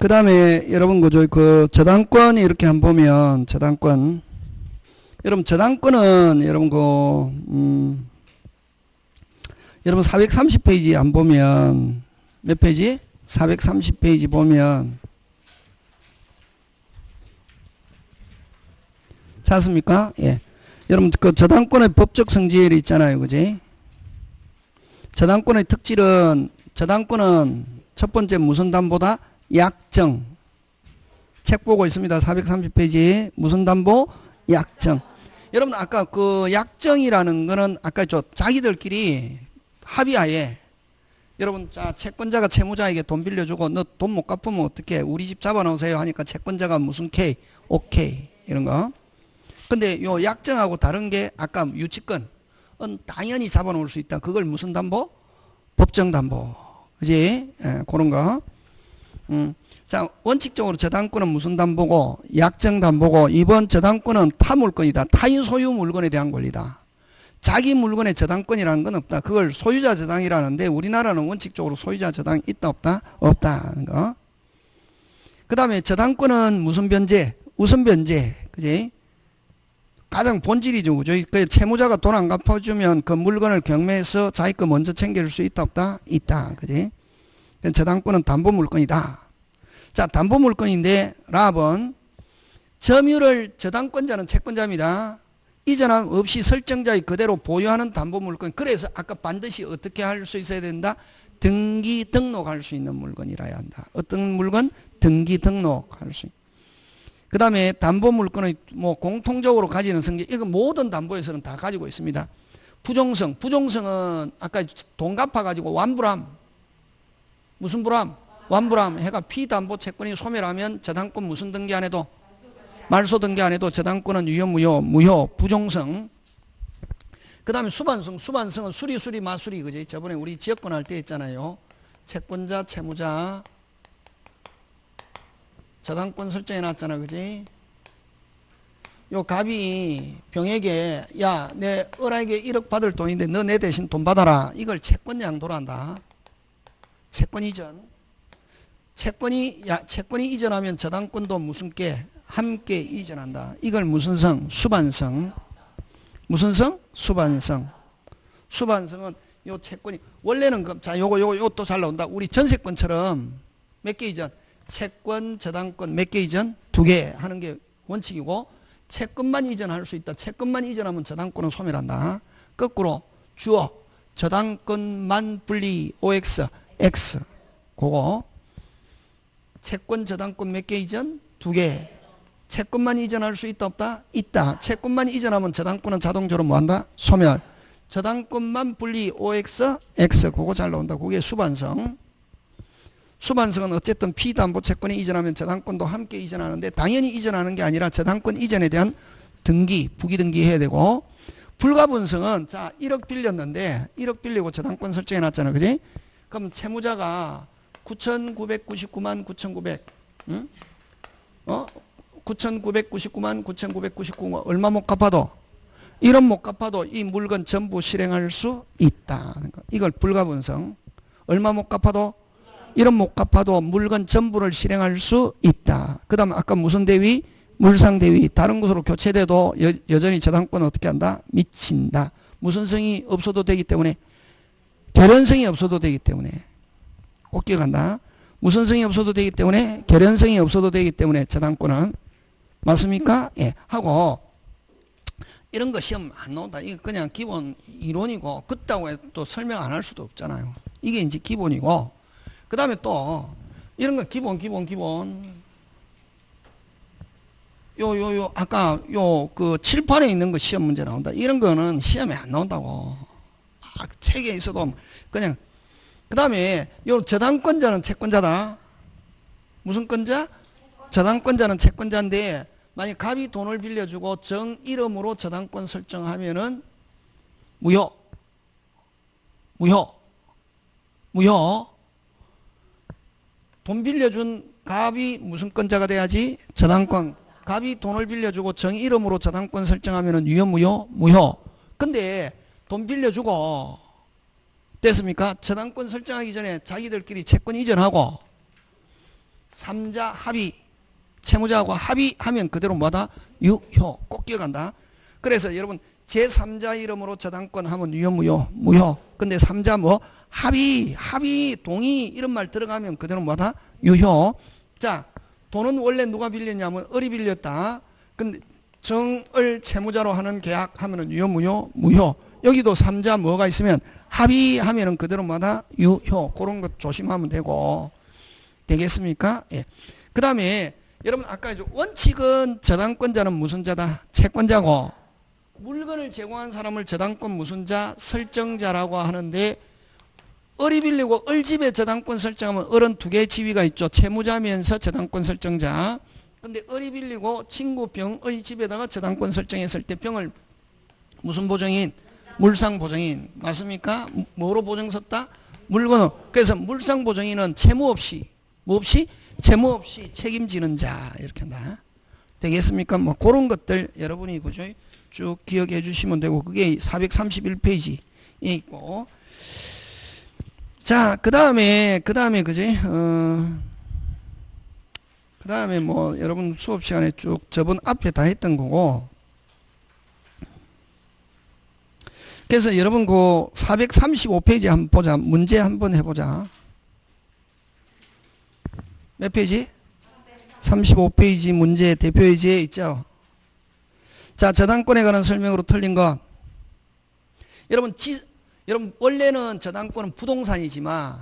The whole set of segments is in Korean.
그 다음에 여러분 그 저당권이 이렇게 한번 보면 저당권 여러분 저당권은 여러분 여러분 430페이지 안 보면 몇 페이지? 430페이지 보면 찾습니까? 예. 여러분 그 저당권의 법적 성질이 있잖아요. 그지? 저당권의 특질은 저당권은 첫 번째 무슨 담보다? 약정. 책 보고 있습니다. 430페이지 무슨 담보? 약정. 여러분 아까 그 약정이라는 거는 아까 자기들끼리 합의하에 여러분 자 채권자가 채무자에게 돈 빌려주고 너 돈 못 갚으면 어떻게 우리 집 잡아놓으세요 하니까 채권자가 무슨 K 오케이 이런 거. 근데 요 약정하고 다른 게 아까 유치권은 당연히 잡아놓을 수 있다. 그걸 무슨 담보? 법정 담보. 그지? 예, 그런 거. 자 원칙적으로 저당권은 무슨 담보고 약정 담보고 이번 저당권은 타 물건이다. 타인 소유 물건에 대한 권리다. 자기 물건의 저당권이라는 건 없다. 그걸 소유자 저당이라는데 우리나라는 원칙적으로 소유자 저당이 있다 없다? 없다는 거. 그 다음에 저당권은 무슨 변제? 우선 변제. 그지? 가장 본질이죠. 그죠? 그 채무자가 돈 안 갚아주면 그 물건을 경매해서 자기 거 먼저 챙길 수 있다 없다? 있다. 그지? 저당권은 담보 물건이다. 자, 담보 물건인데 랍은 점유를 저당권자는 채권자입니다. 이전함 없이 설정자의 그대로 보유하는 담보 물건. 그래서 아까 반드시 어떻게 할 수 있어야 된다? 등기 등록할 수 있는 물건이라야 한다. 어떤 물건? 등기 등록할 수 있는. 그 다음에 담보 물건의 뭐 공통적으로 가지는 성질. 이거 모든 담보에서는 다 가지고 있습니다. 부종성. 부종성은 아까 돈 갚아가지고 완불함. 무슨 불함? 완불함. 해가 피담보 채권이 소멸하면 저당권 무슨 등기 안 해도? 말소 등기 안 해도 저당권은 유효, 무효, 부종성. 그 다음에 수반성. 수반성은 수리, 마수리. 그지? 저번에 우리 지역권 할 때 했잖아요. 채권자, 채무자. 저당권 설정해 놨잖아. 그지? 요 갑이 병에게 야, 내 을에게 1억 받을 돈인데 너 내 대신 돈 받아라. 이걸 채권 양도로 한다. 채권 이전. 채권이 이전하면 저당권도 무슨 게? 함께 이전한다. 이걸 무슨 성? 수반성. 무슨 성? 수반성. 수반성은 요 채권이 원래는 자 요것도 잘 나온다. 우리 전세권처럼 몇 개 이전? 채권, 저당권 몇 개 이전? 2개 하는 게 원칙이고 채권만 이전할 수 있다. 채권만 이전하면 저당권은 소멸한다. 거꾸로 주어 저당권만 분리 OX X 그거 채권, 저당권 몇 개 이전? 2개. 채권만 이전할 수 있다 없다? 있다. 채권만 이전하면 저당권은 자동적으로 뭐한다? 소멸. 저당권만 분리 OX X 그거 잘 나온다. 그게 수반성. 수반성은 어쨌든 피담보 채권이 이전하면 저당권도 함께 이전하는데 당연히 이전하는 게 아니라 저당권 이전에 대한 등기, 부기등기 해야 되고 불가분성은 자 1억 빌렸는데 1억 빌리고 저당권 설정해 놨잖아. 그지? 그럼 채무자가 9,999만 9,900 응? 9,999만 9,999만 얼마 못 갚아도 1억 못 갚아도 이 물건 전부 실행할 수 있다. 이걸 불가분성. 얼마 못 갚아도 1억 못 갚아도 물건 전부를 실행할 수 있다. 그 다음 아까 무슨 대위? 물상대위. 다른 곳으로 교체돼도 여전히 저당권 어떻게 한다? 미친다. 무슨 성이 없어도 되기 때문에 결연성이 없어도 되기 때문에 꼭 기억한다. 무슨 성이 없어도 되기 때문에 결연성이 없어도 되기 때문에 저당권은 맞습니까? 예. 하고 이런 거 시험 안 나온다. 이거 그냥 기본 이론이고 그따고 또 설명 안 할 수도 없잖아요. 이게 이제 기본이고 그 다음에 또 이런 거 기본 아까 그 칠판에 있는 거 시험 문제 나온다. 이런 거는 시험에 안 나온다고. 책에 있어도 그냥 그 다음에 요 저당권자는 채권자다. 무슨 권자? 저당권자는 채권자인데 만약 갑이 돈을 빌려주고 정 이름으로 저당권 설정하면은 무효. 돈 빌려준 갑이 무슨 권자가 돼야지? 저당권. 갑이 돈을 빌려주고 정 이름으로 저당권 설정하면은 유효, 무효. 근데 돈 빌려주고 됐습니까? 저당권 설정하기 전에 자기들끼리 채권 이전하고 삼자 합의, 채무자하고 합의하면 그대로 뭐다? 유효. 꼭 기억한다. 그래서 여러분 제3자 이름으로 저당권 하면 유효 무효? 무효. 근데 3자 뭐? 합의, 동의 이런 말 들어가면 그대로 뭐다? 유효. 자, 돈은 원래 누가 빌렸냐면 을이 빌렸다. 근데 정을 채무자로 하는 계약 하면은 유효 무효? 무효. 여기도 3자 뭐가 있으면 합의하면은 그대로 뭐다? 유효. 그런 것 조심하면 되고. 되겠습니까? 예. 그 다음에 여러분 아까 원칙은 저당권자는 무슨 자다? 채권자고, 물건을 제공한 사람을 저당권 무슨 자? 설정자라고 하는데, 을이 빌리고 을집에 저당권 설정하면 을은 두 개의 지위가 있죠. 채무자면서 저당권 설정자. 근데 을이 빌리고 친구 병의 집에다가 저당권 설정했을 때 병을 무슨 보증인? 물상보증인. 맞습니까? 뭐로 보증 섰다? 물건으로. 그래서 물상보증인은 채무 없이 뭐 없이? 채무 없이 책임지는 자. 이렇게 한다. 되겠습니까? 뭐 그런 것들 여러분이 그죠? 쭉 기억해 주시면 되고, 그게 431페이지에 있고. 자, 그 다음에 그지? 그 다음에 뭐 여러분 수업 시간에 쭉 저번 앞에 다 했던 거고. 그래서 여러분 그 435페이지 한번 보자. 문제 한번 해보자. 몇 페이지? 35페이지 문제 대표예제에 있죠. 자, 저당권에 관한 설명으로 틀린 것. 여러분 원래는 저당권은 부동산이지만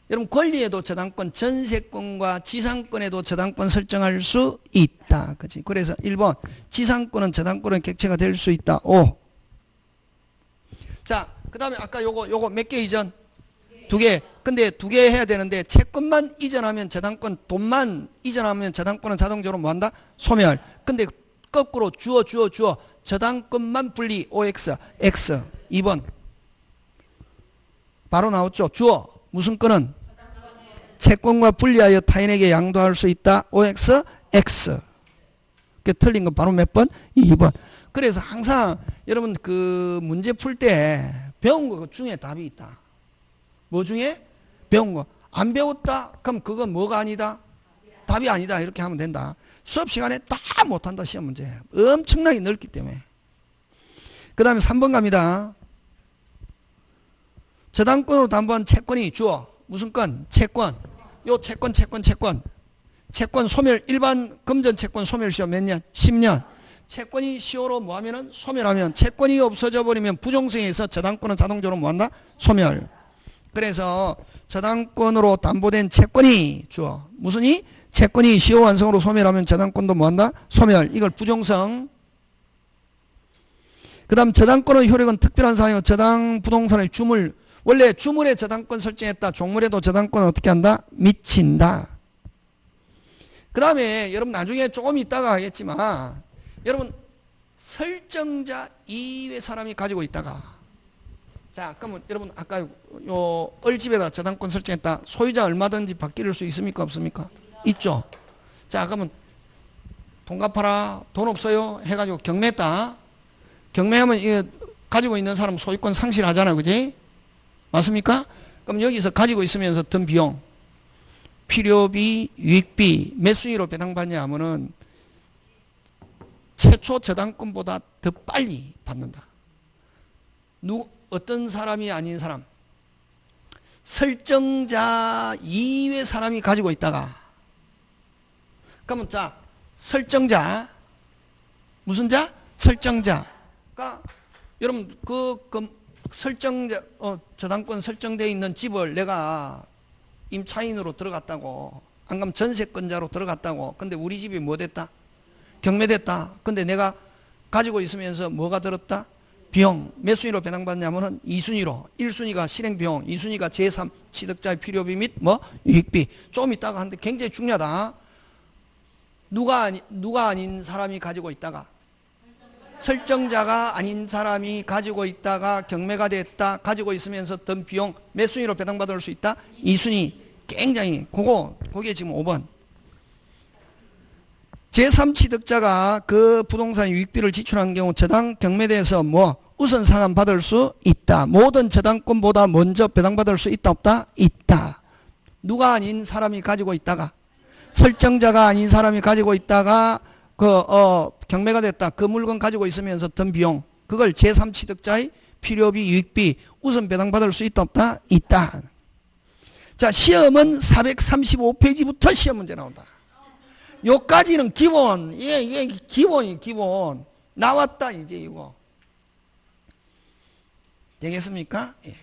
여러분 권리에도 저당권, 전세권과 지상권에도 저당권 설정할 수 있다. 그치? 그래서 1번 지상권은 저당권은 객체가 될 수 있다. 5. 자, 그 다음에 아까 요거 몇 개 이전? 2개. 근데 2개 해야 되는데 채권만 이전하면 저당권, 돈만 이전하면 저당권은 자동적으로 뭐한다? 소멸. 근데 거꾸로 주어 저당권만 분리 OX X. 2번 바로 나왔죠. 주어 무슨 건은 채권과 분리하여 타인에게 양도할 수 있다. OX X. 그 틀린 건 바로 몇 번? 2번. 그래서 항상 여러분 그 문제 풀 때 배운 거 중에 답이 있다. 뭐 중에? 배운 거. 안 배웠다? 그럼 그건 뭐가 아니다? 답이 아니다. 이렇게 하면 된다. 수업 시간에 다 못한다. 시험 문제. 엄청나게 넓기 때문에. 그 다음에 3번 갑니다. 저당권으로 담보한 채권이 주어. 무슨 건? 채권. 요 채권. 채권 소멸, 일반 금전 채권 소멸시효 몇 년? 10년. 채권이 시효로 뭐하면은 소멸하면, 채권이 없어져 버리면 부종성에서 저당권은 자동적으로 뭐한다? 소멸. 그래서 저당권으로 담보된 채권이 주어. 무슨 이? 채권이 시효 완성으로 소멸하면 저당권도 뭐한다? 소멸. 이걸 부종성. 그 다음 저당권의 효력은 특별한 사항이고 저당 부동산의 주물. 원래 주물에 저당권 설정했다. 종물에도 저당권은 어떻게 한다? 미친다. 그 다음에 여러분 나중에 조금 있다가 하겠지만 여러분 설정자 이외 사람이 가지고 있다가, 자, 그러면 여러분 아까 요 을집에다 저당권 설정했다. 소유자 얼마든지 바뀔 수 있습니까? 없습니까? 있죠. 자, 그러면 돈 갚아라. 돈 없어요. 해가지고 경매했다. 경매하면 이게 가지고 있는 사람 소유권 상실하잖아. 그지? 맞습니까? 그럼 여기서 가지고 있으면서 든 비용, 필요비, 유익비 몇 순위로 배당받냐 하면은 최초 저당권보다 더 빨리 받는다. 어떤 사람이 아닌 사람, 설정자 이외 사람이 가지고 있다가, 그러면 자, 설정자, 무슨 자? 설정자가, 여러분 설정자, 저당권 설정되어 있는 집을 내가 임차인으로 들어갔다고, 안 그러면 전세권자로 들어갔다고. 근데 우리 집이 뭐 됐다? 경매됐다. 근데 내가 가지고 있으면서 뭐가 들었다? 비용. 몇 순위로 배당받냐면은 2순위로. 1순위가 실행비용, 2순위가 제3 취득자의 필요비 및 뭐 유익비. 좀 이따가 하는데 굉장히 중요하다. 누가 아닌 사람이 가지고 있다가, 설정자가 아닌 사람이 가지고 있다가 경매가 됐다. 가지고 있으면서 든 비용 몇 순위로 배당받을 수 있다? 2순위. 굉장히 그게 지금 5번. 제3취득자가 그 부동산 유익비를 지출한 경우 저당 경매대에서 뭐 우선 상환 받을 수 있다. 모든 저당권보다 먼저 배당받을 수 있다 없다? 있다. 누가 아닌 사람이 가지고 있다가, 설정자가 아닌 사람이 가지고 있다가 경매가 됐다. 그 물건 가지고 있으면서 든 비용, 그걸 제3취득자의 필요비, 유익비 우선 배당받을 수 있다 없다? 있다. 자, 시험은 435페이지부터 시험 문제 나온다. 요까지는 기본. 이게 기본이 기본. 나왔다 이제 이거. 되겠습니까? 예.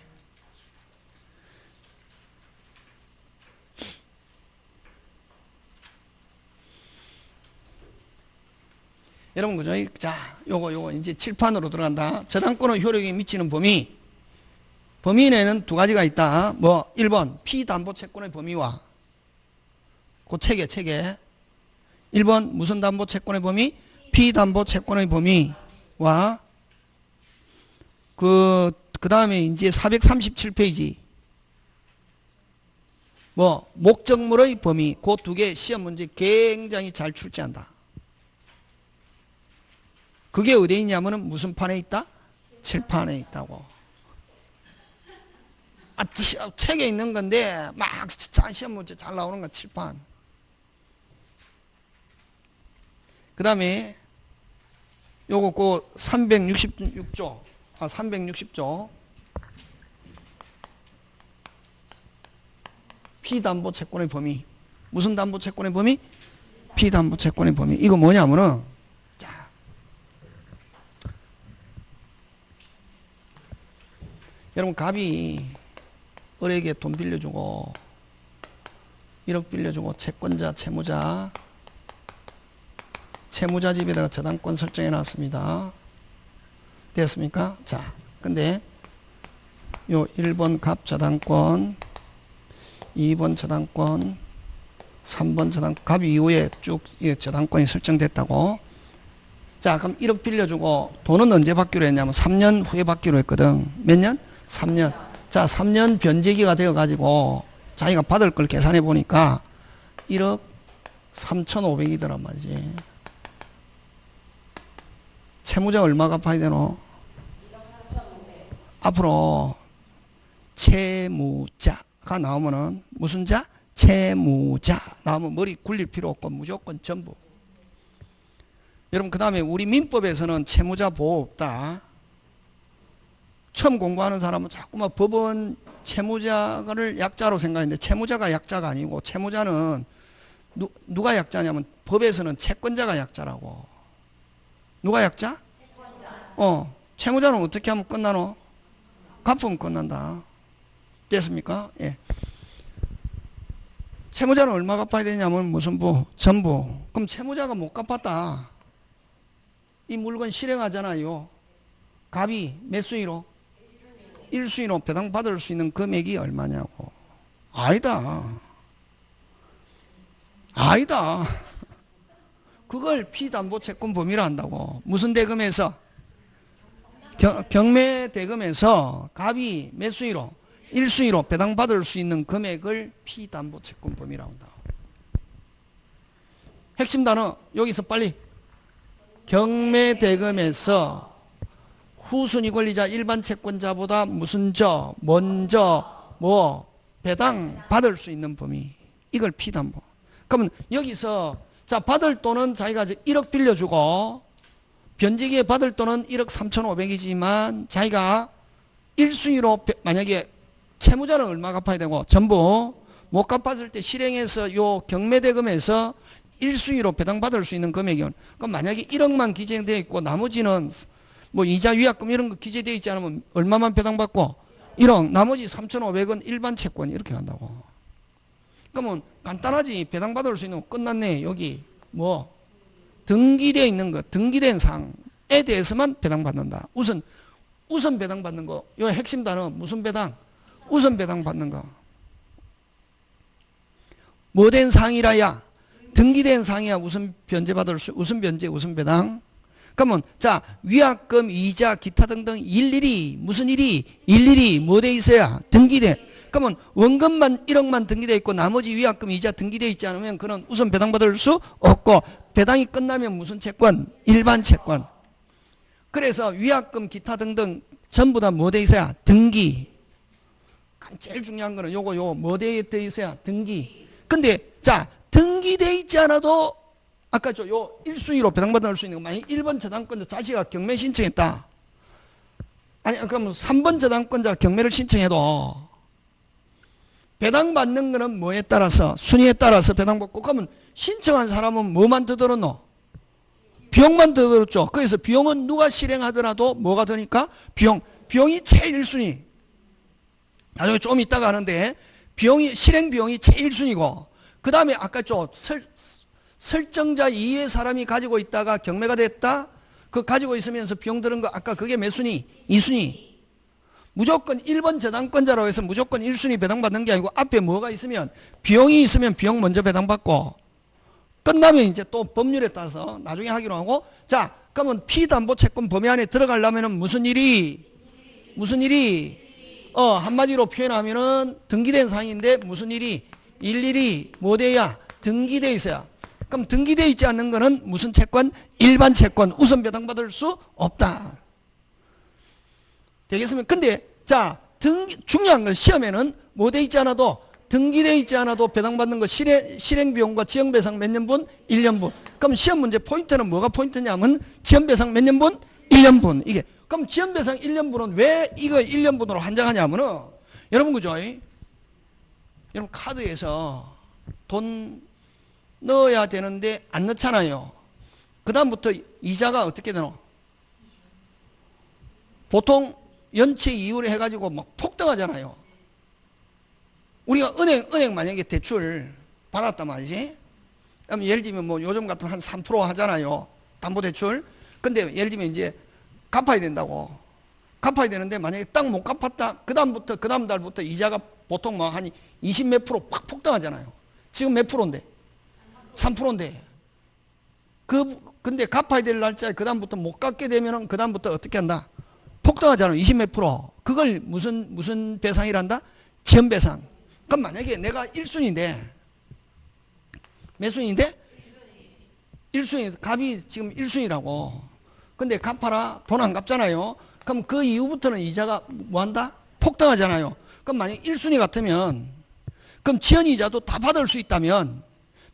여러분 그죠? 자, 요거 이제 칠판으로 들어간다. 저당권의 효력에 미치는 범위. 범위 내에는 두 가지가 있다. 뭐 1번 피담보채권의 범위와 그 책에 1번 무슨 담보채권의 범위? 피담보채권의 범위와 그 다음에 이제 437페이지 뭐 목적물의 범위, 그 두 개 시험 문제 굉장히 잘 출제한다. 그게 어디에 있냐면은 무슨 판에 있다? 칠판에 있다고. 책에 있는 건데 막 시험 문제 잘 나오는 건 칠판. 그 다음에 요거 그 360조 피담보채권의 범위. 무슨 담보채권의 범위? 피담보채권의 범위. 이거 뭐냐면은 자, 여러분 갑이 을에게 돈 빌려주고 1억 빌려주고 채권자 채무자 집에다가 저당권 설정해 놨습니다. 됐습니까? 자, 근데 요 1번 갑 저당권, 2번 저당권, 3번 저당권, 갑 이후에 쭉 저당권이 설정됐다고. 자, 그럼 1억 빌려주고 돈은 언제 받기로 했냐면 3년 후에 받기로 했거든. 몇 년? 3년. 자, 3년 변제기가 되어 가지고 자기가 받을 걸 계산해 보니까 1억 3,500이더란 말이지. 채무자 얼마 갚아야 되노? 앞으로 채무자가 나오면은 무슨 자? 채무자 나오면 머리 굴릴 필요 없고 무조건 전부. 여러분 그 다음에 우리 민법에서는 채무자 보호 없다. 처음 공부하는 사람은 자꾸만 법은 채무자를 약자로 생각하는데 채무자가 약자가 아니고 채무자는 누가 약자냐면 법에서는 채권자가 약자라고. 누가 약자? 채무자는 어떻게 하면 끝나노? 갚으면 끝난다. 됐습니까? 예. 채무자는 얼마 갚아야 되냐면 무슨 부? 전부. 그럼 채무자가 못 갚았다. 이 물건 실행하잖아요. 갑이 몇 수위로? 1수위로 배당받을 수 있는 금액이 얼마냐고. 아니다. 그걸 피담보채권 범위로 한다고. 무슨 대금에서? 경매 대금에서 갑이 몇 수위로? 1수위로 배당받을 수 있는 금액을 피담보채권 범위라고 한다. 핵심 단어 여기서 빨리. 경매 대금에서 후순위 권리자 일반 채권자보다 무슨 먼저 배당 받을 수 있는 범위. 이걸 피담보. 그러면 여기서 자, 받을 돈은 자기가 이제 1억 빌려주고 변제기에 받을 돈은 1억 3,500이지만 자기가 1순위로 만약에 채무자는 얼마 갚아야 되고 전부 못 갚았을 때 실행해서 요 경매대금에서 1순위로 배당받을 수 있는 금액이 그럼 만약에 1억만 기재되어 있고 나머지는 뭐 이자 위약금 이런 거 기재되어 있지 않으면 얼마만 배당받고 1억 나머지 3,500은 일반 채권 이렇게 간다고. 그러면 간단하지. 배당받을 수 있는 거 끝났네. 여기 뭐 등기되어 있는 거 등기된 사항에 대해서만 배당받는다. 우선 배당받는 거. 요 핵심 단어 무슨 배당? 우선 배당받는 거. 뭐 된 사항이라야? 등기된 사항이야 우선 변제받을 수 우선 변제 우선 배당. 그러면 자 위약금 이자 기타 등등 일일이 무슨 일일이 뭐 돼 있어야? 등기돼. 그러면 원금만 1억만 등기되어 있고 나머지 위약금 이자 등기되어 있지 않으면 그는 우선 배당받을 수 없고 배당이 끝나면 무슨 채권? 일반 채권. 그래서 위약금 기타 등등 전부 다 뭐 돼 있어야? 등기. 제일 중요한 거는 요거 뭐 돼 있어야? 등기. 근데 자 등기돼 있지 않아도 아까 요 1순위로 배당받을 수 있는 거 만약 1번 저당권자 자식이 경매 신청했다. 아니 그럼 3번 저당권자가 경매를 신청해도 배당받는 거는 뭐에 따라서 순위에 따라서 배당받고 그러면 신청한 사람은 뭐만 더 들었노? 비용만 더 들었죠. 그래서 비용은 누가 실행하더라도 뭐가 되니까 비용이 제일 1순위. 나중에 좀 이따가 하는데 실행 비용이 제일 1순위고 그 다음에 아까 설정자 이외의 사람이 가지고 있다가 경매가 됐다. 그 가지고 있으면서 비용 들은 거 아까 그게 몇 순위? 2순위. 무조건 1번 저당권자라고 해서 무조건 1순위 배당받는 게 아니고 앞에 뭐가 있으면 비용이 있으면 비용 먼저 배당받고 끝나면 이제 또 법률에 따라서 나중에 하기로 하고 자 그러면 피담보채권 범위 안에 들어가려면 무슨 일이 한마디로 표현하면은 등기된 상인데 무슨 일이 일일이 뭐 돼야 등기돼 있어야 그럼 등기되어 있지 않는 거는 무슨 채권? 일반 채권 우선 배당받을 수 없다. 되겠습니까? 근데 자 중요한 건 시험에는 뭐 돼 있지 않아도 등기되어 있지 않아도 배당받는 거 실행비용과 지연배상 몇 년분? 1년분. 그럼 시험 문제 포인트는 뭐가 포인트냐면 지연배상 몇 년분? 1년분. 이게 그럼 지연배상 1년분은 왜 이거 1년분으로 한정하냐면은 여러분 그죠? 여러분 카드에서 돈 넣어야 되는데 안 넣잖아요. 그 다음부터 이자가 어떻게 되노? 보통 연체 이율 해가지고 막 폭등하잖아요. 우리가 은행 만약에 대출 받았단 말이지. 그럼 예를 들면 뭐 요즘 같으면 한 3% 하잖아요. 담보대출. 근데 예를 들면 이제 갚아야 된다고. 갚아야 되는데 만약에 딱 못 갚았다. 그 다음 달부터 이자가 보통 뭐 한 20 몇 프로 팍 폭등하잖아요. 지금 몇 프로인데? 3%인데. 근데 갚아야 될 날짜에 그 다음부터 못 갚게 되면은 그 다음부터 어떻게 한다? 폭등하잖아요. 20 몇 프로. 그걸 무슨 배상이란다? 지연배상. 그럼 만약에 내가 1순위인데 몇 순위인데? 1순위. 값이 지금 1순위라고. 근데 갚아라. 돈 안 갚잖아요. 그럼 그 이후부터는 이자가 뭐 한다? 폭등하잖아요. 그럼 만약 1순위 같으면 그럼 지연이자도 다 받을 수 있다면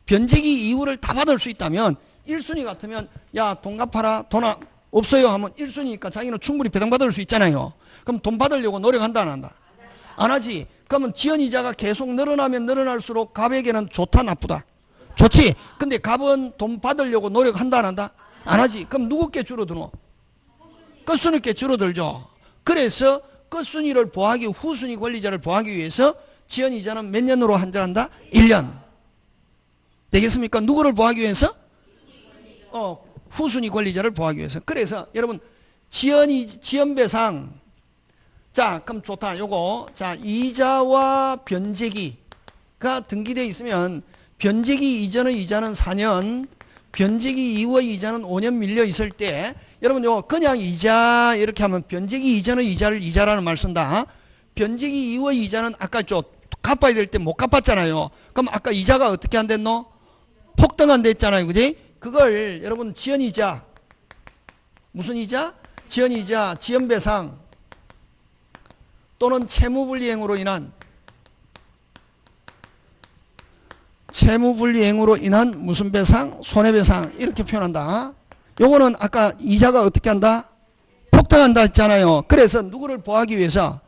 변제기 이후를 다 받을 수 있다면 1순위 같으면 야 돈 갚아라. 돈 없어요 하면 1순위니까 자기는 충분히 배당받을 수 있잖아요. 그럼 돈 받으려고 노력한다 안 한다? 안 하지. 그러면 지연이자가 계속 늘어나면 늘어날수록 갑에게는 좋다 나쁘다? 좋지. 근데 갑은 돈 받으려고 노력한다 안 한다? 안 하지. 그럼 누구께 줄어드노? 끝순위께 줄어들죠. 그래서 끝순위를 보호하기 후순위 권리자를 보호하기 위해서 지연이자는 몇 년으로 한정한다? 1년. 되겠습니까? 누구를 보호하기 위해서? 후순위 권리자를 보호하기 위해서. 그래서 여러분 지연배상 자 그럼 좋다. 요거 자 이자와 변제기가 등기되어 있으면 변제기 이전의 이자는 4년 변제기 이후의 이자는 5년 밀려 있을 때 여러분 요거 그냥 이자 이렇게 하면 변제기 이전의 이자를 이자라는 말 쓴다. 변제기 이후의 이자는 아까 갚아야 될 때 못 갚았잖아요. 그럼 아까 이자가 어떻게 안 됐노? 폭등한다 했잖아요. 그지? 그걸 여러분 지연이자 무슨 이자? 지연이자 지연배상 또는 채무불이행으로 인한 무슨 배상? 손해배상 이렇게 표현한다. 요거는 아까 이자가 어떻게 한다? 폭등한다 했잖아요. 그래서 누구를 보호하기 위해서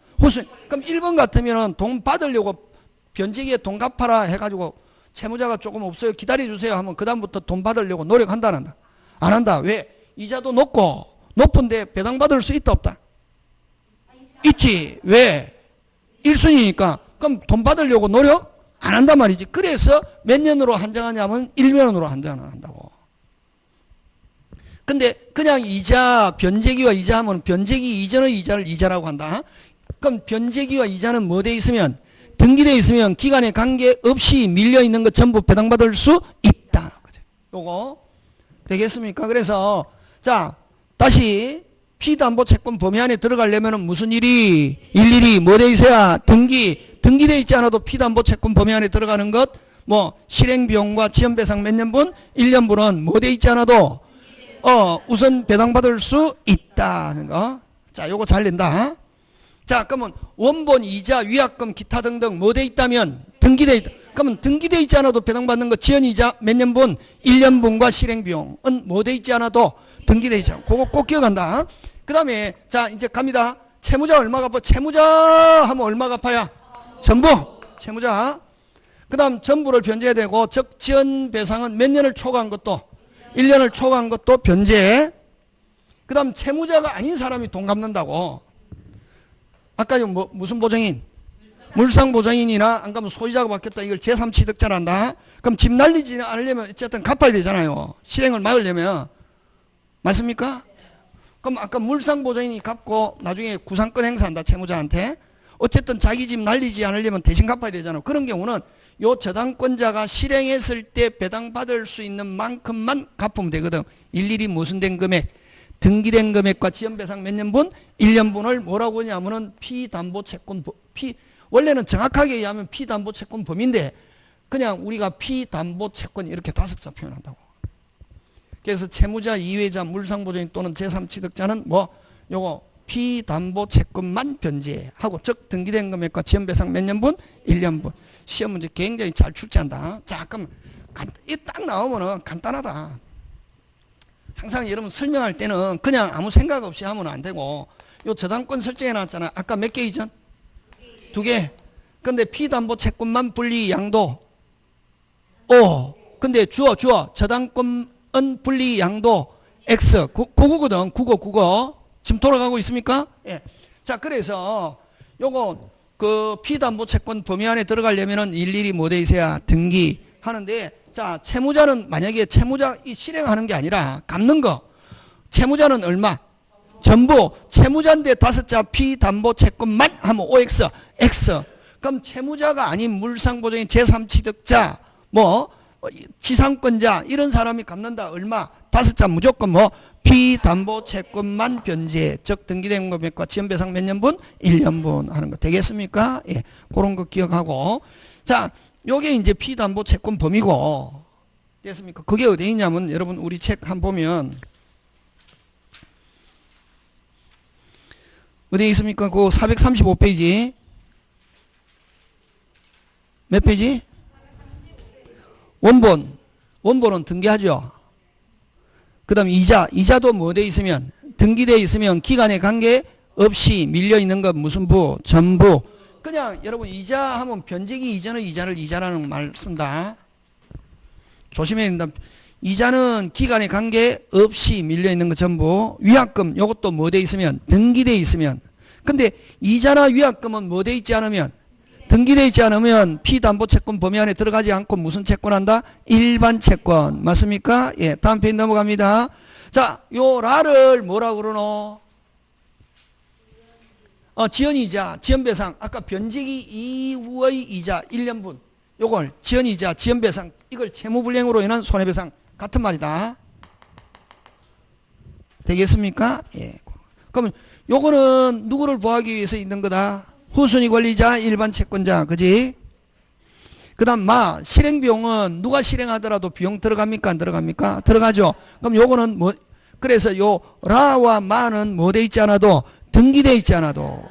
그럼 1번 같으면 돈 받으려고 변제기에 돈 갚아라 해가지고 채무자가 조금 없어요. 기다려주세요 하면 그 다음부터 돈 받으려고 노력한다 안 한다? 안 한다. 왜? 이자도 높은데 배당받을 수 있다 없다? 있지. 왜? 1순위니까. 그럼 돈 받으려고 노력 안 한단 말이지. 그래서 몇 년으로 한정하냐면 1년으로 한정한다고. 근데 그냥 이자, 변제기와 이자 하면 변제기 이전의 이자를 이자라고 한다. 그럼 변제기와 이자는 뭐 돼 있으면? 등기되어 있으면 기간에 관계없이 밀려있는 것 전부 배당받을 수 있다. 요거 되겠습니까? 그래서 자 다시 피담보채권 범위 안에 들어가려면 무슨 일이? 일일이 뭐 돼 있어야? 등기되어 있지 않아도 피담보채권 범위 안에 들어가는 것 뭐 실행비용과 지연배상 몇 년분? 1년분은 뭐 돼 있지 않아도 우선 배당받을 수 있다는 거. 자 요거 잘 낸다. 자 그러면 원본, 이자, 위약금, 기타 등등 뭐 돼 있다면? 등기돼 있다. 그러면 등기돼 있지 않아도 배당받는 거 지연이자 몇 년분? 1년분과 실행비용은 뭐 돼 있지 않아도 등기돼 있지 않아. 그거 꼭 기억한다. 그 다음에 자 이제 갑니다. 채무자 얼마 갚아? 채무자 하면 얼마 갚아야? 전부. 채무자. 그 다음 전부를 변제해야 되고 즉 지연 배상은 몇 년을 초과한 것도 1년을 초과한 것도 변제. 그 다음 채무자가 아닌 사람이 돈 갚는다고. 아까 무슨 보증인? 물상보증인이나 안 가면 소유자가 바뀌었다. 이걸 제3취득자란다. 그럼 집 날리지 않으려면 어쨌든 갚아야 되잖아요. 실행을 막으려면. 맞습니까? 그럼 아까 물상보증인이 갚고 나중에 구상권 행사한다. 채무자한테. 어쨌든 자기 집 날리지 않으려면 대신 갚아야 되잖아요. 그런 경우는 요 저당권자가 실행했을 때 배당받을 수 있는 만큼만 갚으면 되거든. 일일이 무슨된 금액, 등기된 금액과 지연배상 몇 년분? 1년분을 뭐라고 하냐면은 피담보채권, 원래는 정확하게 얘기하면 피담보채권 범위인데 그냥 우리가 피담보채권 이렇게 5자 표현한다고. 그래서 채무자, 이외자, 물상보증인 또는 제3취득자는 뭐 요거 피담보채권만 변제하고 즉 등기된 금액과 지연배상 몇 년분? 1년분. 시험 문제 굉장히 잘 출제한다. 자, 그럼 이 딱 나오면은 간단하다. 항상 여러분 설명할 때는 그냥 아무 생각 없이 하면 안 되고 요 저당권 설정해 놨잖아. 아까 몇 개 이전? 2개. 근데 피담보채권만 분리 양도 근데 주어 저당권은 분리 양도 X 그거거든. 국어 지금 돌아가고 있습니까? 예. 자, 그래서 요거 그 피담보채권 범위 안에 들어가려면은 일일이 뭐 돼 있어야 등기하는데 자, 채무자는 만약에 채무자 이 실행하는 게 아니라 갚는 거. 채무자는 얼마? 전부. 채무자인데 5자 피담보채권만 하면 OX, X. 그럼 채무자가 아닌 물상보증인 제3취득자, 뭐 지상권자 이런 사람이 갚는다. 얼마? 5자 무조건 뭐 피담보채권만 변제. 즉 등기된 금액과 지연배상 몇 년분? 1년분 하는 거 되겠습니까? 예, 그런 거 기억하고. 자, 요게 이제 피담보채권 범위고 됐습니까? 그게 어디 있냐면 여러분 우리 책 한번 보면 어디 있습니까? 그 435페이지 몇 페이지? 원본은 등기하죠. 그 다음 이자도 뭐 돼 있으면 등기돼 있으면 기간에 관계 없이 밀려 있는 것 무슨 부? 전부. 그냥 여러분 이자 하면 변제기 이전의 이자를 이자라는 말 쓴다. 조심해야 된다. 이자는 기간에 관계 없이 밀려 있는 것 전부. 위약금 요것도 뭐 돼 있으면 등기돼 있으면. 근데 이자나 위약금은 뭐 돼 있지 않으면 등기돼 있지 않으면 피담보채권 범위 안에 들어가지 않고 무슨 채권한다? 일반 채권. 맞습니까? 예, 다음 페이지 넘어갑니다. 자, 요 라를 뭐라고 그러노? 지연이자, 지연배상. 아까 변제기 이후의 이자 1년분. 요걸 지연이자, 지연배상. 이걸 채무불이행으로 인한 손해배상. 같은 말이다. 되겠습니까? 예. 그러면 요거는 누구를 보호하기 위해서 있는 거다? 후순위 권리자, 일반 채권자. 그지? 그 다음 실행비용은 누가 실행하더라도 비용 들어갑니까? 안 들어갑니까? 들어가죠. 그럼 요거는 뭐, 그래서 요 라와 마는 뭐 돼 있지 않아도 등기돼 있지 않아도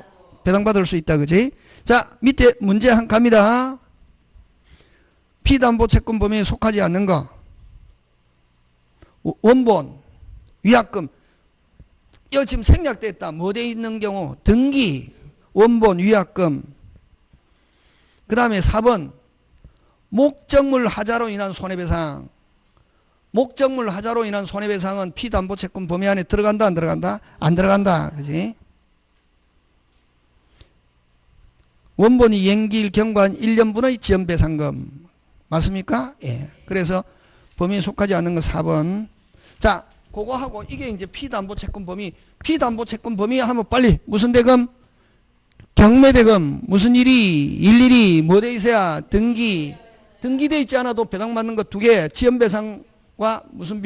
배당받을 수 있다. 그지? 자, 밑에 문제 한 갑니다. 피담보채권 범위에 속하지 않는 거. 원본, 위약금. 이거 지금 생략됐다. 뭐 돼 있는 경우? 등기, 원본, 위약금. 그 다음에 4번. 목적물 하자로 인한 손해배상. 목적물 하자로 인한 손해배상은 피담보채권 범위 안에 들어간다, 안 들어간다? 안 들어간다. 그지? 원본이 연기일 경과한 1년분의 지연배상금. 맞습니까? 예. 그래서 범위에 속하지 않는 거 4번. 자, 그거 하고 이게 이제 피담보채권 범위. 피담보채권 범위 하면 빨리 무슨 대금? 경매대금. 무슨 일일이 뭐 돼 있어야 등기돼 있지 않아도 배당받는 거 2개. 지연배상과 무슨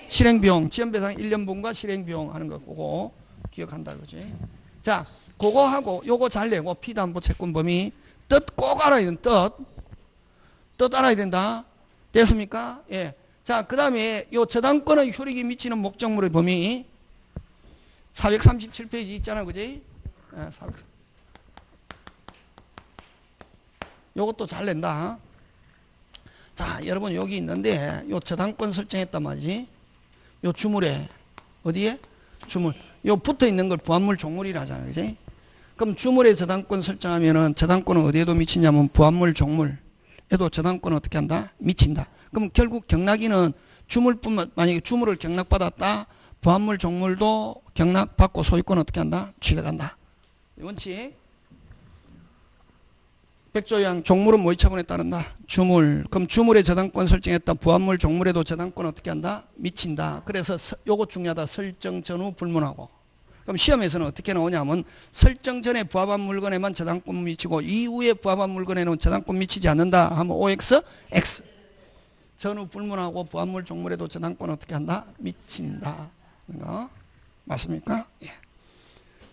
실행비용. 지연배상 1년분과 실행비용 하는 거 그거 기억한다. 그지? 자, 그거 하고 요거 잘 내고 피담보채권 범위 뜻 꼭 알아야 된다. 뜻 알아야 된다. 됐습니까? 예. 자, 그 다음에 요 저당권의 효력이 미치는 목적물의 범위 437페이지 있잖아. 그지? 예, 430. 요것도 잘 낸다. 자, 여러분 여기 있는데 요 저당권 설정했단 말이지. 요 주물에 어디에? 주물. 요 붙어 있는 걸 부합물 종물이라 하잖아. 그지? 그럼 주물에 저당권 설정하면은 저당권은 어디에도 미치냐면 부합물 종물에도 저당권은 어떻게 한다? 미친다. 그럼 결국 경락이는 주물뿐만, 만약에 주물을 경락받았다. 부합물 종물도 경락받고 소유권 어떻게 한다? 취득한다. 원칙. 백조양 종물은 뭐의 처분에 따른다? 주물. 그럼 주물에 저당권 설정했다. 부합물 종물에도 저당권 어떻게 한다? 미친다. 그래서 요거 중요하다. 설정 전후 불문하고. 그럼 시험에서는 어떻게 나오냐면 설정 전에 부합한 물건에만 저당권 미치고 이후에 부합한 물건에는 저당권 미치지 않는다 하면 OX, X. 전후 불문하고 부합물 종물에도 저당권 어떻게 한다? 미친다. 맞습니까? 예.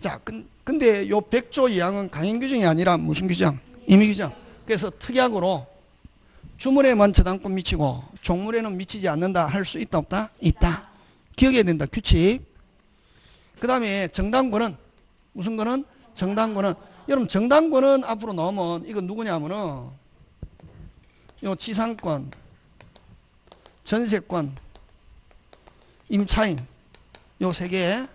자, 근데 요 100조 이항은 강행 규정이 아니라 무슨 규정? 임의 규정. 그래서 특약으로 주물에만 저당권 미치고 종물에는 미치지 않는다 할 수 있다 없다? 있다. 기억해야 된다. 규칙. 그 다음에 정당권은 무슨 거는? 정당권은 여러분 정당권은 앞으로 넣으면 이건 누구냐면은 요 지상권, 전세권, 임차인 요 세 개.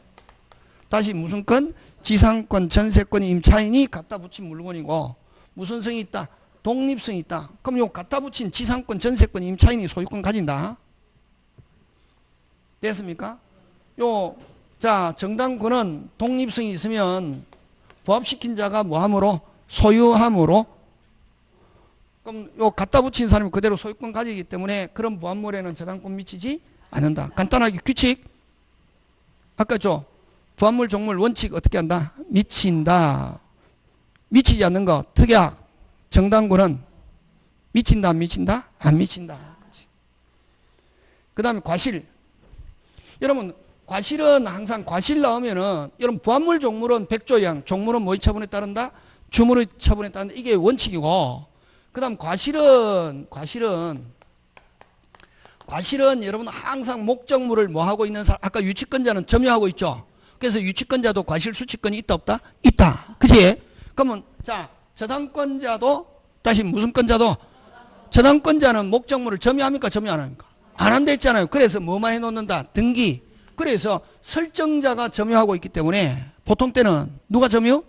다시 무슨 건? 지상권, 전세권, 임차인이 갖다 붙인 물건이고 무슨 성이 있다? 독립성이 있다. 그럼 요 갖다 붙인 지상권, 전세권, 임차인이 소유권 가진다. 됐습니까? 요, 자, 정당권은 독립성이 있으면 부합시킨 자가 뭐함으로? 소유함으로. 그럼 요 갖다 붙인 사람이 그대로 소유권 가지기 때문에 그런 부합물에는 저당권 미치지 않는다. 간단하게 규칙. 아까 죠 부합물 종물 원칙 어떻게 한다? 미친다. 미치지 않는 거 특약. 정당권은 미친다 안 미친다? 안 미친다. 그 다음에 과실. 여러분 과실은 항상 과실 나오면은 여러분 부합물 종물은 100조 이항 종물은 뭐의 처분에 따른다? 주물의 처분에 따른다. 이게 원칙이고 그 다음 과실은 여러분 항상 목적물을 뭐 하고 있는 사람 아까 유치권자는 점유하고 있죠. 그래서 유치권자도 과실 수취권이 있다 없다? 있다. 그치? 그러면 자 저당권자도 다시 무슨 권자도 저당권자는 목적물을 점유합니까? 점유 안 합니까? 안 한다 했잖아요. 그래서 뭐만 해놓는다? 등기. 그래서 설정자가 점유하고 있기 때문에 보통 때는 누가 점유?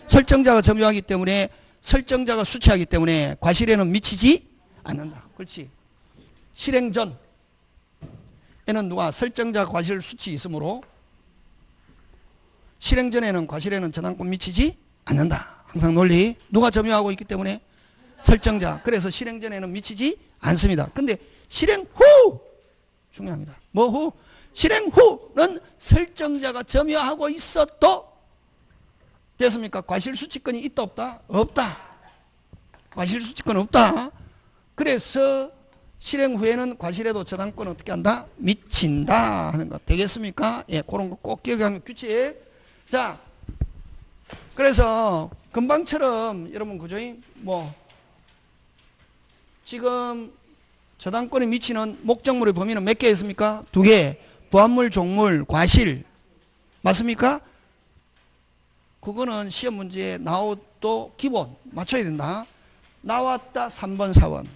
설정자가 점유하기 때문에 설정자가 수취하기 때문에 과실에는 미치지 않는다. 그렇지. 실행 전에는 누가 설정자 과실 수취 있으므로 실행 전에는 과실에는 저당권 미치지 않는다. 항상 논리. 누가 점유하고 있기 때문에 설정자. 그래서 실행 전에는 미치지 않습니다. 근데 실행 후 중요합니다. 뭐 후? 실행 후는 설정자가 점유하고 있어도 됐습니까? 과실수취권이 있다 없다? 없다. 과실수취권 없다. 그래서 실행 후에는 과실에도 저당권 어떻게 한다? 미친다 하는 거 되겠습니까? 예, 그런 거 꼭 기억하면 규칙. 자, 그래서 금방처럼 여러분 그죠? 뭐 지금 저당권에 미치는 목적물의 범위는 몇 개 있습니까? 2개. 부합물, 종물, 과실. 맞습니까? 그거는 시험 문제에 나와도 기본 맞춰야 된다. 나왔다 3번, 4번.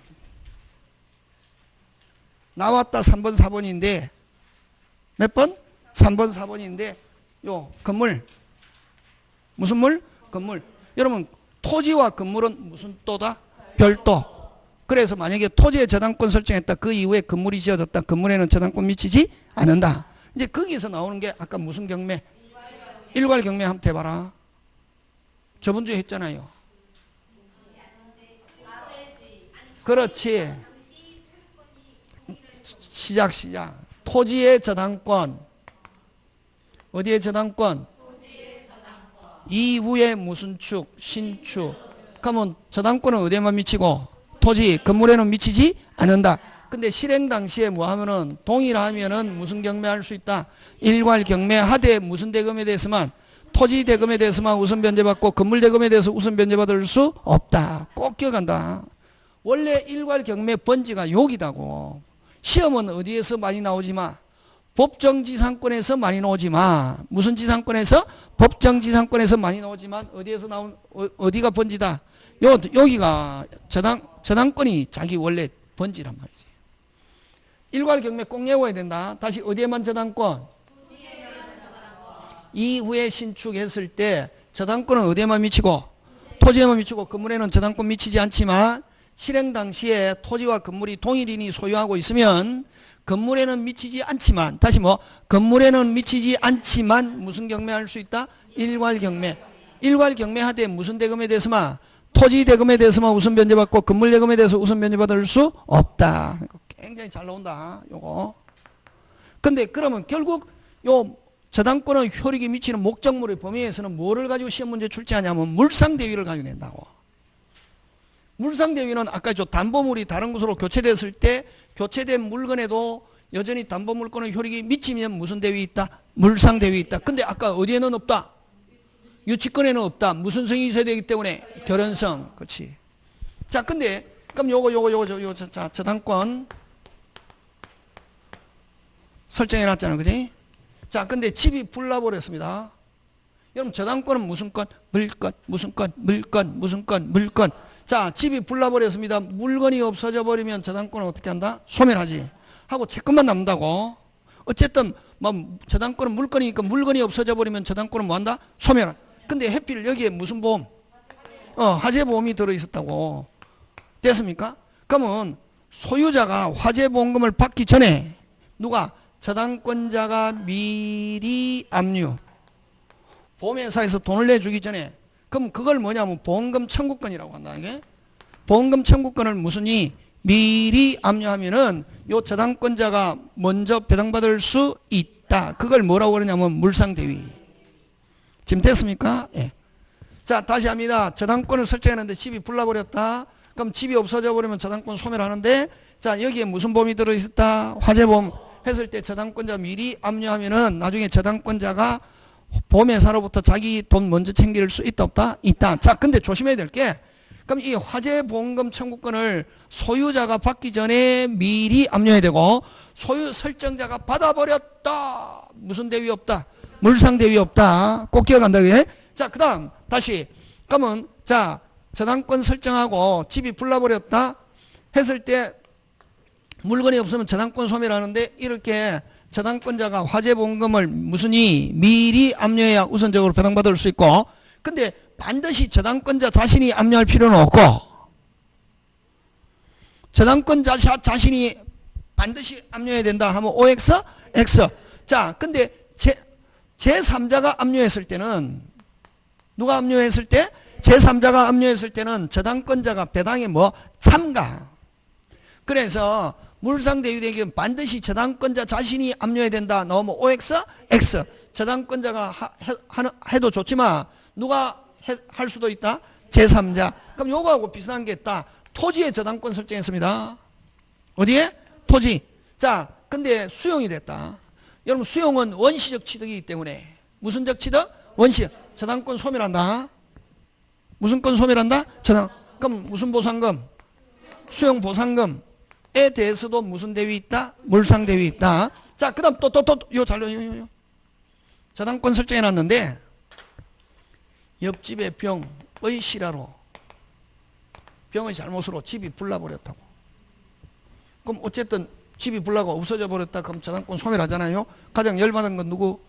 나왔다 3번, 4번인데 몇 번? 3번, 4번인데 요 건물. 무슨 물? 건물. 여러분 토지와 건물은 무슨 또다? 별도. 그래서 만약에 토지에 저당권 설정했다. 그 이후에 건물이 지어졌다. 건물에는 저당권 미치지 않는다. 이제 거기서 나오는 게 아까 무슨 경매? 일괄 경매 한번 해봐라. 저번 주에 했잖아요. 그렇지. 시작. 토지의 저당권. 어디에 저당권? 이후에 무슨 축? 신축. 그러면 저당권은 어디에만 미치고? 토지, 건물에는 미치지 않는다. 근데 실행 당시에 뭐 하면은 동일하면은 무슨 경매할 수 있다? 일괄 경매 하되 무슨 대금에 대해서만 토지 대금에 대해서만 우선 변제받고 건물 대금에 대해서 우선 변제받을 수 없다. 꼭 기억한다. 원래 일괄 경매 번지가 여기다고. 시험은 어디에서 많이 나오지만 법정지상권에서 많이 나오지만 무슨 지상권에서? 법정지상권에서 많이 나오지만 어디에서 나온 어디가 번지다? 여기가 저당권이 자기 원래 본질란 말이지. 일괄 경매 꼭 외워야 된다. 다시 어디에만 저당권? 이후에 신축했을 때 저당권은 어디에만 미치고? 토지에만 미치고 건물에는 저당권 미치지 않지만 실행 당시에 토지와 건물이 동일인이 소유하고 있으면 건물에는 미치지 않지만 다시 건물에는 미치지 않지만 무슨 경매할 수 있다? 일괄 경매. 일괄 경매하되 무슨 대금에 대해서만 토지 대금에 대해서만 우선 변제받고 건물 대금에 대해서 우선 변제받을 수 없다. 굉장히 잘 나온다. 요거. 근데 그러면 결국 요 저당권의 효력이 미치는 목적물의 범위에서는 뭐를 가지고 시험 문제 출제하냐면 물상대위를 가지고 낸다고. 물상대위는 아까 담보물이 다른 곳으로 교체됐을 때 교체된 물건에도 여전히 담보물권의 효력이 미치면 무슨 대위 있다? 물상대위 있다. 근데 아까 어디에는 없다? 유치권에는 없다. 무슨 성이 있어야 되기 때문에? 결연성. 그렇지. 자, 근데 그럼 요거 자, 저당권 설정해 놨잖아. 그지? 자, 근데 집이 불나버렸습니다. 여러분 저당권은 무슨 건? 물건. 무슨 건? 물건. 무슨 건? 물건. 자, 집이 불나버렸습니다. 물건이 없어져 버리면 저당권은 어떻게 한다? 소멸하지. 하고 채권만 남는다고. 어쨌든 저당권은 물건이니까 물건이 없어져 버리면 저당권은 뭐한다? 소멸. 근데 해필 여기에 무슨 보험? 화재보험이 들어있었다고. 됐습니까? 그러면 소유자가 화재보험금을 받기 전에 누가? 저당권자가 미리 압류. 보험회사에서 돈을 내주기 전에 그럼 그걸 뭐냐면 보험금 청구권이라고 한다. 이게 보험금 청구권을 무슨이 미리 압류하면은 요 저당권자가 먼저 배당받을 수 있다. 그걸 뭐라고 그러냐면 물상대위. 지금 됐습니까? 예. 자, 다시 합니다. 저당권을 설정했는데 집이 불나버렸다. 그럼 집이 없어져 버리면 저당권 소멸하는데 자, 여기에 무슨 보험이 들어있었다? 화재보험 했을 때 저당권자 미리 압류하면은 나중에 저당권자가 보험회사로부터 자기 돈 먼저 챙길 수 있다 없다? 있다. 자, 근데 조심해야 될 게 그럼 이 화재보험금 청구권을 소유자가 받기 전에 미리 압류해야 되고 소유 설정자가 받아버렸다. 무슨 대위 없다? 물상대위 없다. 꼭 기억한다. 그게? 자, 그 다음 다시 그러면 자, 저당권 설정하고 집이 불나버렸다 했을 때 물건이 없으면 저당권 소멸하는데 이렇게 저당권자가 화재보험금을 무슨이 미리 압류해야 우선적으로 배당받을 수 있고 근데 반드시 저당권자 자신이 압류할 필요는 없고 저당권자 자신이 반드시 압류해야 된다 하면 OX? X. 자, 근데 제3자가 압류했을 때는 누가 압류했을 때? 제3자가 압류했을 때는 저당권자가 배당에 참가. 그래서 물상대위되기는 반드시 저당권자 자신이 압류해야 된다. 넣으면 OX? X. 저당권자가 해도 좋지만 누가 할 수도 있다? 제3자. 그럼 요거하고 비슷한 게 있다. 토지에 저당권 설정했습니다. 어디에? 토지. 자, 근데 수용이 됐다. 여러분 수용은 원시적 취득이기 때문에 무슨적 취득? 원시적. 저당권 소멸한다. 무슨 건 소멸한다? 그럼 무슨 보상금? 수용 보상금에 대해서도 무슨 대위 있다? 물상 대위 있다. 자, 그 다음 요 저당권 설정해 놨는데 옆집의 병의 실화로 병의 잘못으로 집이 불나버렸다고. 그럼 어쨌든 집이 불나고 없어져 버렸다. 그럼 저당권 소멸하잖아요. 가장 열받은 건 누구?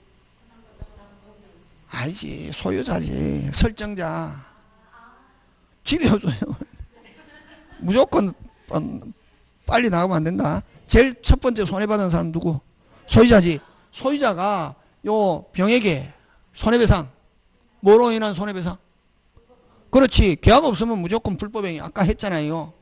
아니지. 소유자지. 설정자. 집이 없어요. 무조건 빨리 나가면 안 된다. 제일 첫 번째 손해받은 사람 누구? 소유자지. 소유자가 요 병에게 손해배상. 뭐로 인한 손해배상? 그렇지. 계약 없으면 무조건 불법행위. 아까 했잖아요.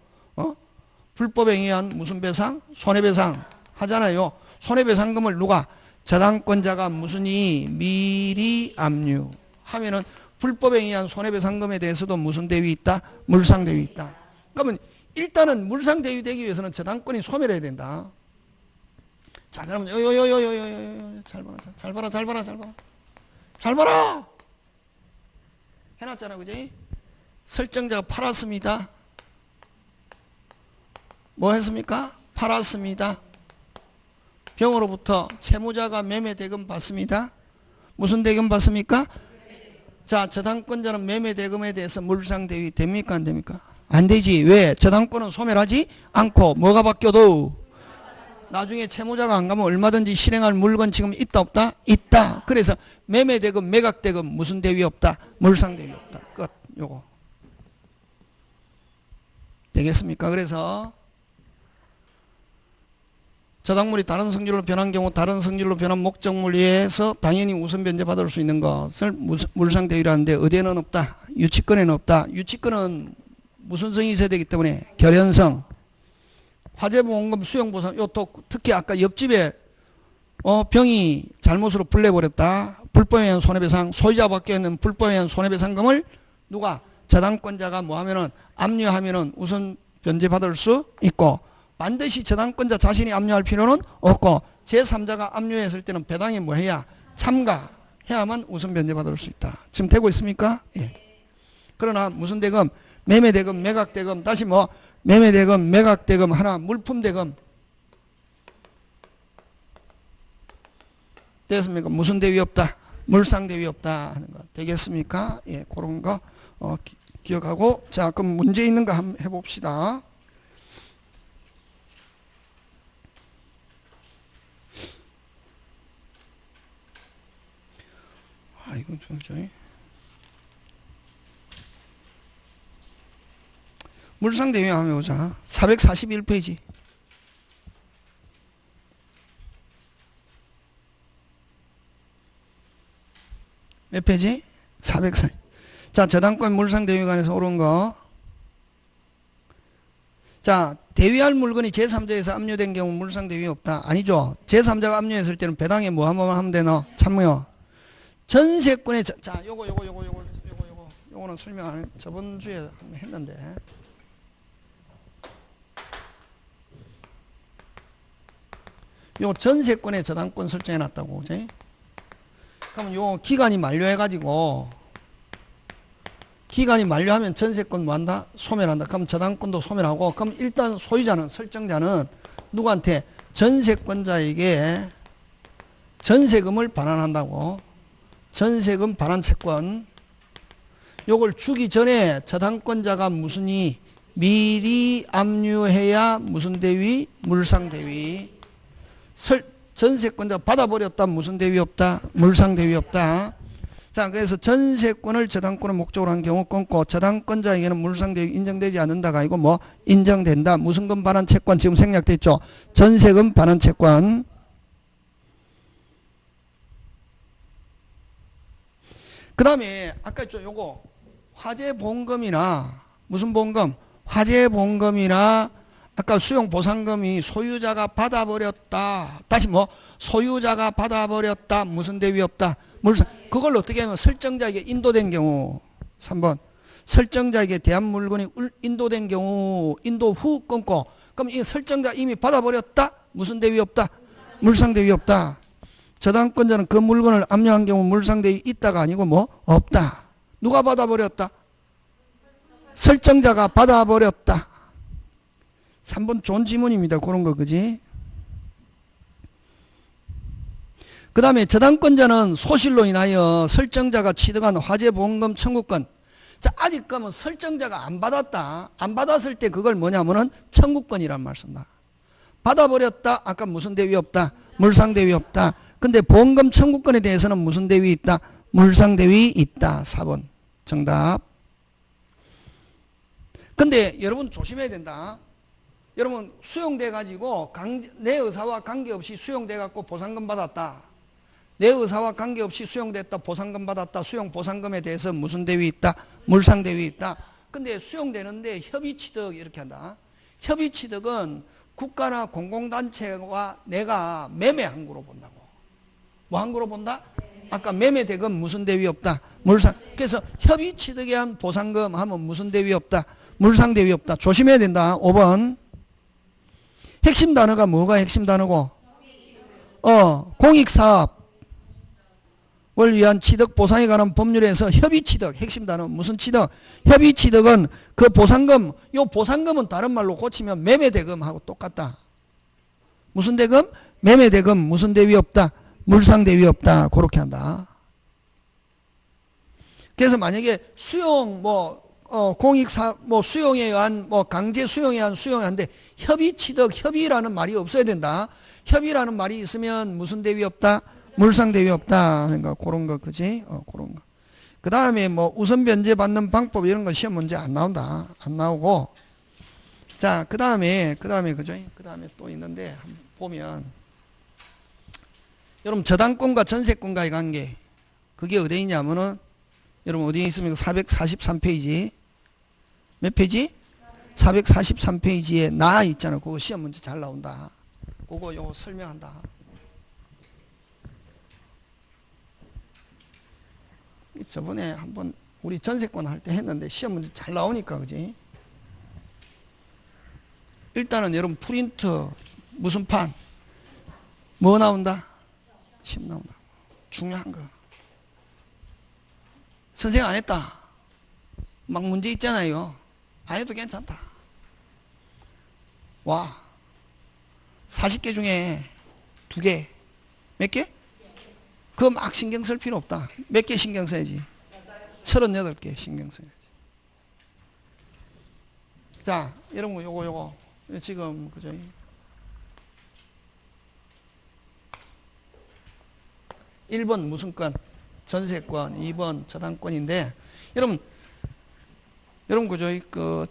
불법행위에 의한 무슨 배상? 손해배상 하잖아요. 손해배상금을 누가? 저당권자가 무슨이 미리 압류 하면은 불법행위에 의한 손해배상금에 대해서도 무슨 대위 있다? 물상대위 있다. 그러면 일단은 물상대위 되기 위해서는 저당권이 소멸해야 된다. 자, 그러면 잘 봐라. 해놨잖아, 그지? 설정자가 팔았습니다. 뭐 했습니까? 팔았습니다. 병으로부터 채무자가 매매 대금 받습니다. 무슨 대금 받습니까? 자, 저당권자는 매매대금에 대해서 물상대위 됩니까 안 됩니까? 안 되지. 왜? 저당권은 소멸하지 않고 뭐가 바뀌어도 나중에 채무자가 안 가면 얼마든지 실행할 물건 지금 있다 없다? 있다. 그래서 매매대금, 매각대금 무슨 대위 없다? 물상대위 없다. 끝. 요거. 되겠습니까? 그래서 저당물이 다른 성질로 변한 경우 다른 성질로 변한 목적물에 의해서 당연히 우선 변제받을 수 있는 것을 물상대위라는데 어디에는 없다. 유치권에는 없다. 유치권은 무슨 성이 있어야 되기 때문에 결연성, 화재보험금, 수용보상, 요 또 특히 아까 옆집에 병이 잘못으로 불내버렸다. 불법에 의한 손해배상, 소유자 밖에 있는 불법에 의한 손해배상금을 누가 저당권자가 뭐 하면은 압류하면은 우선 변제받을 수 있고 반드시 저당권자 자신이 압류할 필요는 없고 제3자가 압류했을 때는 배당에 뭐 해야 참가해야만 우선 변제받을 수 있다. 지금 되고 있습니까? 예. 그러나 무슨 대금, 매매대금, 매각대금, 다시 뭐 매매대금, 매각대금 하나, 물품대금 됐습니까? 무슨 대위 없다? 물상대위 없다 하는 거 되겠습니까? 예, 그런 거 기억하고 자, 그럼 문제 있는 거 한번 해봅시다. 아, 이건 좀 물상대위 한번 보자. 441페이지. 몇 페이지? 404. 자, 저당권 물상대위 관해서 옳은 거. 자, 대위할 물건이 제3자에서 압류된 경우 물상대위 없다. 아니죠. 제3자가 압류했을 때는 배당에 뭐 한 번만 하면 되나? 참여. 전세권의 자, 요거는 설명 안 저번 주에 한번 했는데. 요 전세권의 저당권 설정해 놨다고. 그지? 그러면 요 기간이 만료해가지고 기간이 만료하면 전세권 뭐 한다? 소멸한다. 그럼 저당권도 소멸하고 그럼 일단 소유자는 설정자는 누구한테? 전세권자에게 전세금을 반환한다고. 전세금 반환 채권 요걸 주기 전에 저당권자가 무슨이 미리 압류해야 무슨 대위? 물상대위. 전세권자 받아버렸다. 무슨 대위 없다? 물상대위 없다. 자, 그래서 전세권을 저당권을 목적으로 한 경우 끊고 저당권자에게는 물상대위 인정되지 않는다가 아니고 뭐 인정된다. 무슨 금 반환 채권 지금 생략돼 있죠. 전세금 반환 채권. 그 다음에 아까 있죠. 요거 화재보험금이나 무슨 보험금? 화재보험금이나 아까 수용보상금이 소유자가 받아버렸다. 다시 뭐 소유자가 받아버렸다. 무슨 대위 없다. 물상. 그걸 어떻게 하면 설정자에게 인도된 경우 3번 설정자에게 대한 물건이 인도된 경우 인도 후 끊고 그럼 이 설정자 이미 받아버렸다. 무슨 대위 없다. 물상대위 없다. 저당권자는 그 물건을 압류한 경우 물상대위 있다가 아니고 뭐 없다. 누가 받아버렸다. 설정자가 받아버렸다. 3번 좋은 지문입니다. 그런 거 그지? 그 다음에 저당권자는 소실로 인하여 설정자가 취득한 화재보험금 청구권. 자, 아직 가면 설정자가 안 받았다. 안 받았을 때 그걸 뭐냐면은 청구권이란 말 쓴다. 받아버렸다. 아까 무슨 대위 없다. 물상대위 없다. 근데 보험금 청구권에 대해서는 무슨 대위 있다. 물상대위 있다. 4번 정답. 근데 여러분 조심해야 된다. 여러분 수용돼 가지고 내 의사와 관계없이 수용돼 갖고 보상금 받았다. 내 의사와 관계없이 수용됐다. 보상금 받았다. 수용 보상금에 대해서 무슨 대위 있다. 물상대위 있다. 근데 수용되는데 협의취득 이렇게 한다. 협의취득은 국가나 공공단체와 내가 매매한 거로 본다고. 뭐 한 거로 본다? 아까 매매대금 무슨 대위 없다. 물상. 그래서 협의취득에 한 보상금 하면 무슨 대위 없다. 물상대위 없다. 조심해야 된다. 5번 핵심 단어가 뭐가 핵심 단어고? 공익사업을 위한 취득 보상에 관한 법률에서 협의취득 핵심 단어 무슨 취득? 협의취득은 그 보상금 요 보상금은 다른 말로 고치면 매매대금하고 똑같다. 무슨 대금? 매매대금 무슨 대위 없다. 물상대위 없다. 그렇게 한다. 그래서 만약에 수용 공익사 수용에 의한 강제 수용에 의한 수용에 한데 협의 취득 협의라는 말이 없어야 된다. 협의라는 말이 있으면 무슨 대위 없다? 물상 대위 없다. 그러니까 그런 거 그지? 그런 거. 그 다음에 우선 변제 받는 방법 이런 거 시험 문제 안 나온다. 안 나오고. 자, 그 다음에 그죠? 그 다음에 또 있는데 한번 보면 여러분 저당권과 전세권과의 관계 그게 어디에 있냐면은 여러분 어디에 있습니까? 443페이지 몇 페이지? 443페이지에 나 있잖아. 그거 시험 문제 잘 나온다. 그거 요거 설명한다. 저번에 한번 우리 전세권 할 때 했는데 시험 문제 잘 나오니까 그지? 일단은 여러분 프린트 무슨 판? 뭐 나온다? 시험 나온다. 중요한 거. 선생 안 했다. 막 문제 있잖아요. 안 해도 괜찮다. 와. 40개 중에 2개. 몇 개? 그거 막 신경 쓸 필요 없다. 몇 개 신경 써야지? 38개 신경 써야지. 자, 여러분 요거 지금 그죠? 1번 무슨 건? 전세권, 2번 저당권인데 여러분 그죠? 그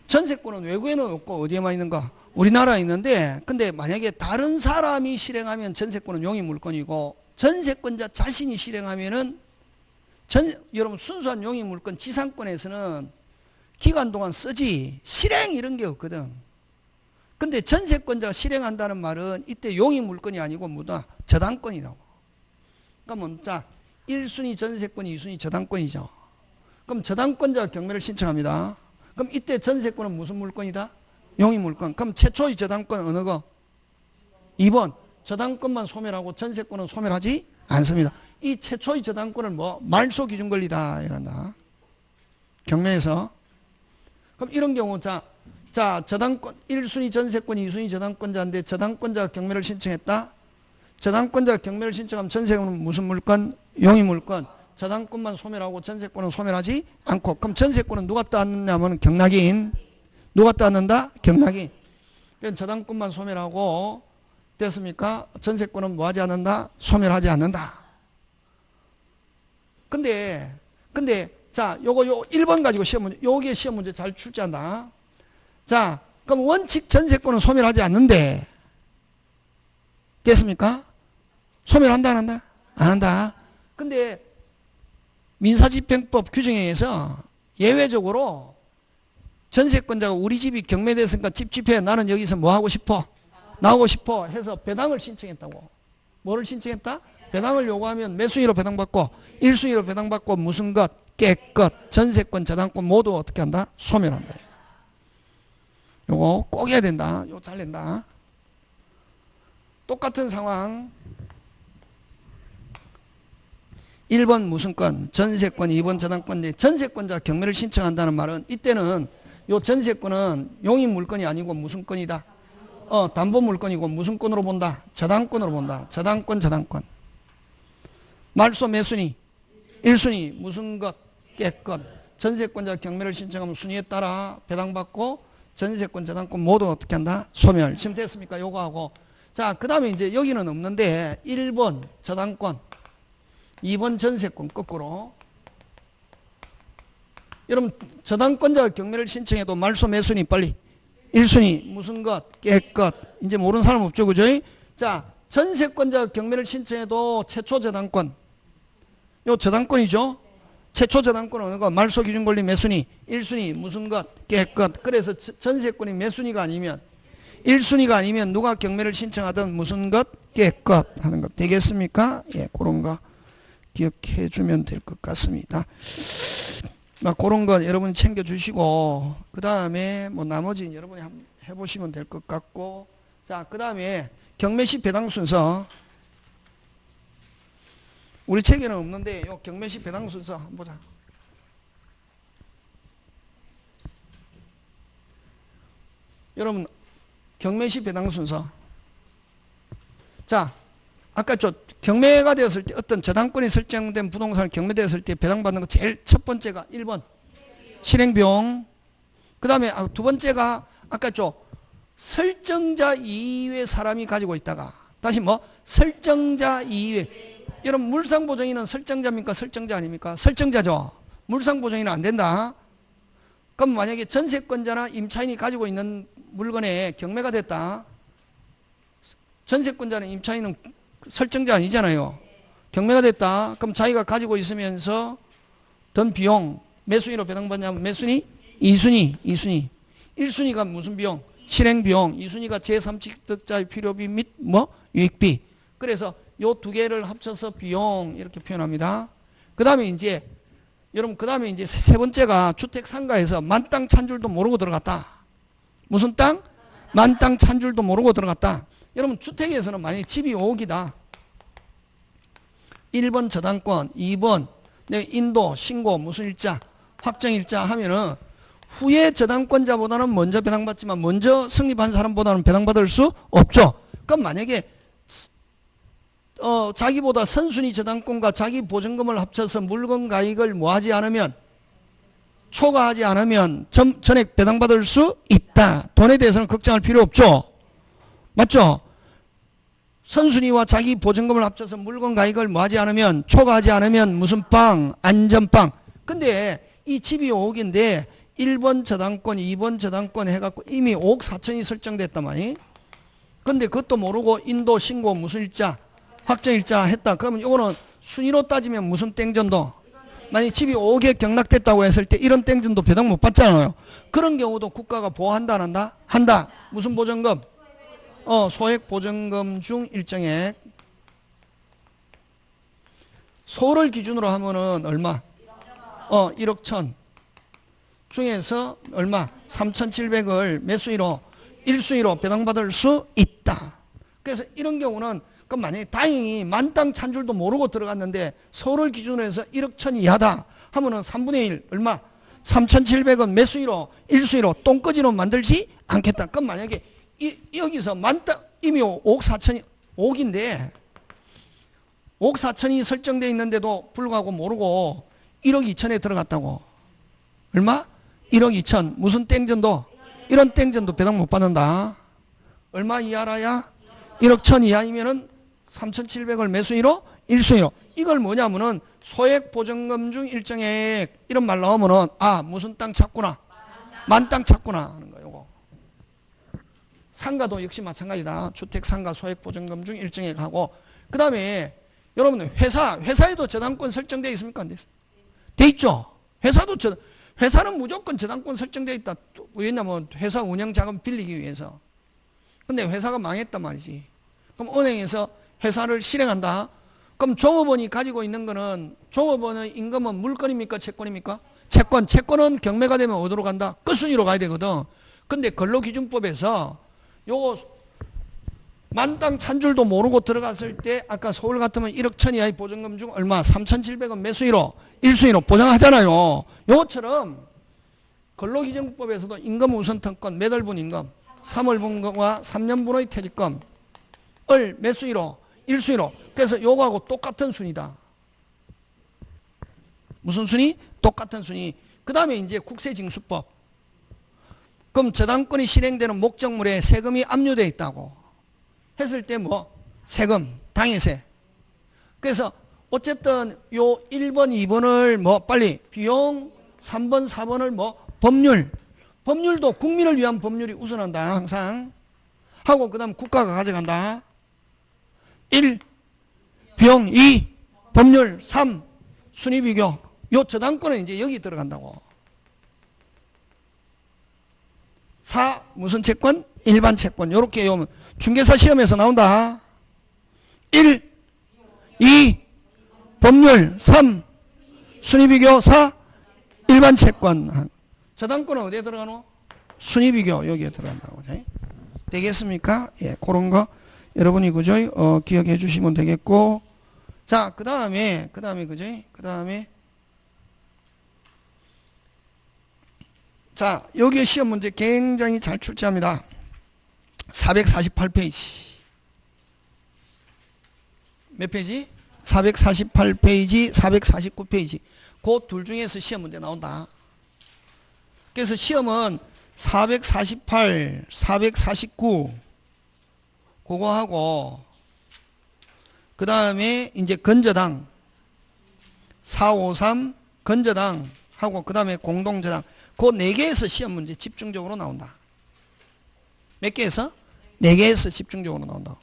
전세권은 외국에는 없고 어디에만 있는가? 우리나라에 있는데 근데 만약에 다른 사람이 실행하면 전세권은 용의 물건이고 전세권자 자신이 실행하면은 여러분 순수한 용의 물건 지상권에서는 기간 동안 쓰지 실행 이런 게 없거든. 근데 전세권자가 실행한다는 말은 이때 용의 물건이 아니고 뭐다? 저당권이라고. 그러면 자 1순위 전세권, 2순위 저당권이죠. 그럼 저당권자가 경매를 신청합니다. 그럼 이때 전세권은 무슨 물건이다? 용의 물건. 그럼 최초의 저당권 어느 거? 2번. 저당권만 소멸하고 전세권은 소멸하지 않습니다. 이 최초의 저당권을 말소 기준 권리다 이런다. 경매에서. 그럼 이런 경우 자 저당권 1순위 전세권, 2순위 저당권자인데 저당권자가 경매를 신청했다. 저당권자가 경매를 신청하면 전세권은 무슨 물건? 용의 물건. 저당권만 소멸하고 전세권은 소멸하지 않고. 그럼 전세권은 누가 따느냐면 경락인. 누가 따는다? 경락인. 저당권만 소멸하고 됐습니까? 전세권은 뭐하지 않는다? 소멸하지 않는다. 근데 자 요거 1번 가지고 시험 문제 요게 시험 문제 잘 출제한다. 자 그럼 원칙 전세권은 소멸하지 않는데 됐습니까? 소멸한다 안 한다? 안 한다. 근데 민사집행법 규정에 의해서 예외적으로 전세권자가 우리 집이 경매됐으니까 집 집회 나는 여기서 뭐 하고 싶어? 나오고 싶어 해서 배당을 신청했다고. 뭐를 신청했다? 배당을 요구하면 몇 순위로 배당받고 1순위로 배당받고 무슨 것? 깨끗 전세권 저당권 모두 어떻게 한다? 소멸한다. 요거 꼭 해야 된다. 요거 잘 낸다. 똑같은 상황 1번 무슨 건? 전세권, 2번 저당권인데 전세권자 경매를 신청한다는 말은 이때는 요 전세권은 용의 물건이 아니고 무슨 건이다? 담보 물건이고 무슨 건으로 본다? 저당권으로 본다. 저당권. 말소 몇 순위? 1순위 무슨 것? 깨끗. 전세권자 경매를 신청하면 순위에 따라 배당받고 전세권, 저당권 모두 어떻게 한다? 소멸. 지금 됐습니까? 요거 하고. 자, 그 다음에 이제 여기는 없는데 1번 저당권, 2번 전세권 거꾸로. 여러분 저당권자가 경매를 신청해도 말소 몇 순위 빨리? 1순위 무슨 것? 깨끗. 이제 모르는 사람 없죠, 그죠? 자, 전세권자가 경매를 신청해도 최초 저당권. 요 저당권이죠. 최초 저당권은 어느 거? 말소 기준 권리 몇 순위? 1순위 무슨 것? 깨끗. 그래서 전세권이 몇 순위가 아니면 1순위가 아니면 누가 경매를 신청하든 무슨 것? 깨끗 하는 것 되겠습니까? 예, 그런 거 기억해 주면 될 것 같습니다. 막 그런 거 여러분이 챙겨 주시고 그 다음에 나머지 여러분이 한번 해보시면 될 것 같고. 자, 그 다음에 경매시 배당 순서 우리 책에는 없는데 요 경매시 배당 순서 한번 보자. 여러분 경매시 배당 순서. 자, 아까 저 경매가 되었을 때 어떤 저당권이 설정된 부동산을 경매되었을 때 배당받는 거 제일 첫 번째가 1번 실행비용. 그 다음에 두 번째가 아까 저 설정자 이외의 사람이 가지고 있다가 다시 뭐 설정자 이외. 여러분 물상보증인은 설정자입니까? 설정자 아닙니까? 설정자죠. 물상보증인은 안 된다. 그럼 만약에 전세권자나 임차인이 가지고 있는 물건에 경매가 됐다. 전세권자는 임차인은 설정자 아니잖아요. 경매가 됐다. 그럼 자기가 가지고 있으면서 든 비용 몇 순위로 배당받냐면 몇 순위? 2순위. 1순위가 무슨 비용? 실행비용. 2순위가 제3취득자의 필요비 및 뭐? 유익비. 그래서 요 두 개를 합쳐서 비용 이렇게 표현합니다. 그 다음에 이제 여러분 그 다음에 이제 세 번째가 주택 상가에서 만땅 찬 줄도 모르고 들어갔다. 무슨 땅? 만땅 찬 줄도 모르고 들어갔다. 여러분 주택에서는 만약에 집이 5억이다. 1번 저당권, 2번 인도, 신고, 무슨 일자, 확정일자 하면은 후에 저당권자보다는 먼저 배당받지만 먼저 성립한 사람보다는 배당받을 수 없죠. 그럼 만약에 자기보다 선순위 저당권과 자기 보증금을 합쳐서 물건 가액을 뭐하지 않으면 초과하지 않으면 전액 배당받을 수 있다. 돈에 대해서는 걱정할 필요 없죠. 맞죠? 선순위와 자기 보증금을 합쳐서 물건 가액을 뭐하지 않으면 초과하지 않으면 무슨 빵? 안전빵. 근데 이 집이 5억인데 1번 저당권, 2번 저당권 해갖고 이미 5억 4천이 설정됐단 말이에요. 근데 그것도 모르고 인도, 신고, 무슨 일자, 확정일자 했다. 그러면 이거는 순위로 따지면 무슨 땡전도? 만약 집이 5억에 경락됐다고 했을 때 이런 땡전도 배당 못 받잖아요. 그런 경우도 국가가 보호한다 안 한다? 한다. 무슨 보증금? 소액 보증금 중 일정액. 소를 기준으로 하면은 얼마? 1억 1천 중에서 얼마? 3,700을 몇 순위로? 1순위로 배당받을 수 있다. 그래서 이런 경우는 그럼 만약에 다행히 만땅 찬 줄도 모르고 들어갔는데 소를 기준으로 해서 1억 1천이 이하다 하면은 3분의 1 얼마? 3,700은 몇 순위로? 1순위로 똥꺼지로 만들지 않겠다. 그럼 만약에 여기서 만땅 이미 5억 4천이 5억인데 5억 4천이 설정되어 있는데도 불구하고 모르고 1억 2천에 들어갔다고. 얼마? 1억 2천. 무슨 땡전도? 이런 땡전도 배당 못 받는다. 얼마 이하라야? 1억 1천 이하이면은 3,700을 몇 순위로? 1순위로. 이걸 뭐냐면은 소액 보증금 중 일정액 이런 말 나오면은 무슨 땅 찾구나. 만땅 찾구나 하는 거예요. 요거. 상가도 역시 마찬가지다. 주택 상가 소액 보증금 중 일정액 하고 그 다음에 여러분 회사에도 저당권 설정되어 있습니까? 안 돼 있어요? 돼 있죠. 회사는 무조건 저당권 설정되어 있다. 왜냐면 회사 운영 자금 빌리기 위해서. 근데 회사가 망했단 말이지. 그럼 은행에서 회사를 실행한다. 그럼 종업원이 가지고 있는 거는 종업원의 임금은 물건입니까? 채권입니까? 채권은 경매가 되면 어디로 간다? 끝순위로 가야 되거든. 근데 근로기준법에서 요거 만땅 찬 줄도 모르고 들어갔을 때 아까 서울 같으면 1억 천 이하의 보증금 중 얼마? 3,700원 몇 순위로? 1순위로 보장하잖아요. 요것처럼 근로기준법에서도 임금 우선 특권 몇 월분 임금? 3월분과 3년분의 퇴직금을 몇 순위로? 1순위로. 그래서 요거하고 똑같은 순위다. 무슨 순위? 똑같은 순위. 그 다음에 이제 국세징수법. 그럼 저당권이 실행되는 목적물에 세금이 압류되어 있다고 했을 때 뭐? 세금, 당해세. 그래서 어쨌든 요 1번, 2번을 뭐 빨리 비용, 3번, 4번을 뭐? 법률. 법률도 국민을 위한 법률이 우선한다. 항상. 하고 그 다음 국가가 가져간다. 1. 비용 2. 법률 3. 순위비교. 요 저당권은 이제 여기 들어간다고. 4. 무슨 채권? 일반 채권. 요렇게 요 중개사 시험에서 나온다. 1. 2. 법률 3. 순위비교 4. 일반 채권. 저당권은 어디에 들어가노? 순위비교 여기에 들어간다고. 되겠습니까? 예, 그런 거 여러분이 그죠? 기억해 주시면 되겠고. 자, 그 다음에 그죠? 그 다음에 자, 여기 시험 문제 굉장히 잘 출제합니다. 448페이지. 몇 페이지? 448페이지, 449페이지. 그 둘 중에서 시험 문제 나온다. 그래서 시험은 448, 449 그거 하고 그 다음에 이제 건저당 453 건저당 하고 그 다음에 공동저당 그 4개에서 시험 문제 집중적으로 나온다. 몇 개에서? 4개에서 집중적으로 나온다.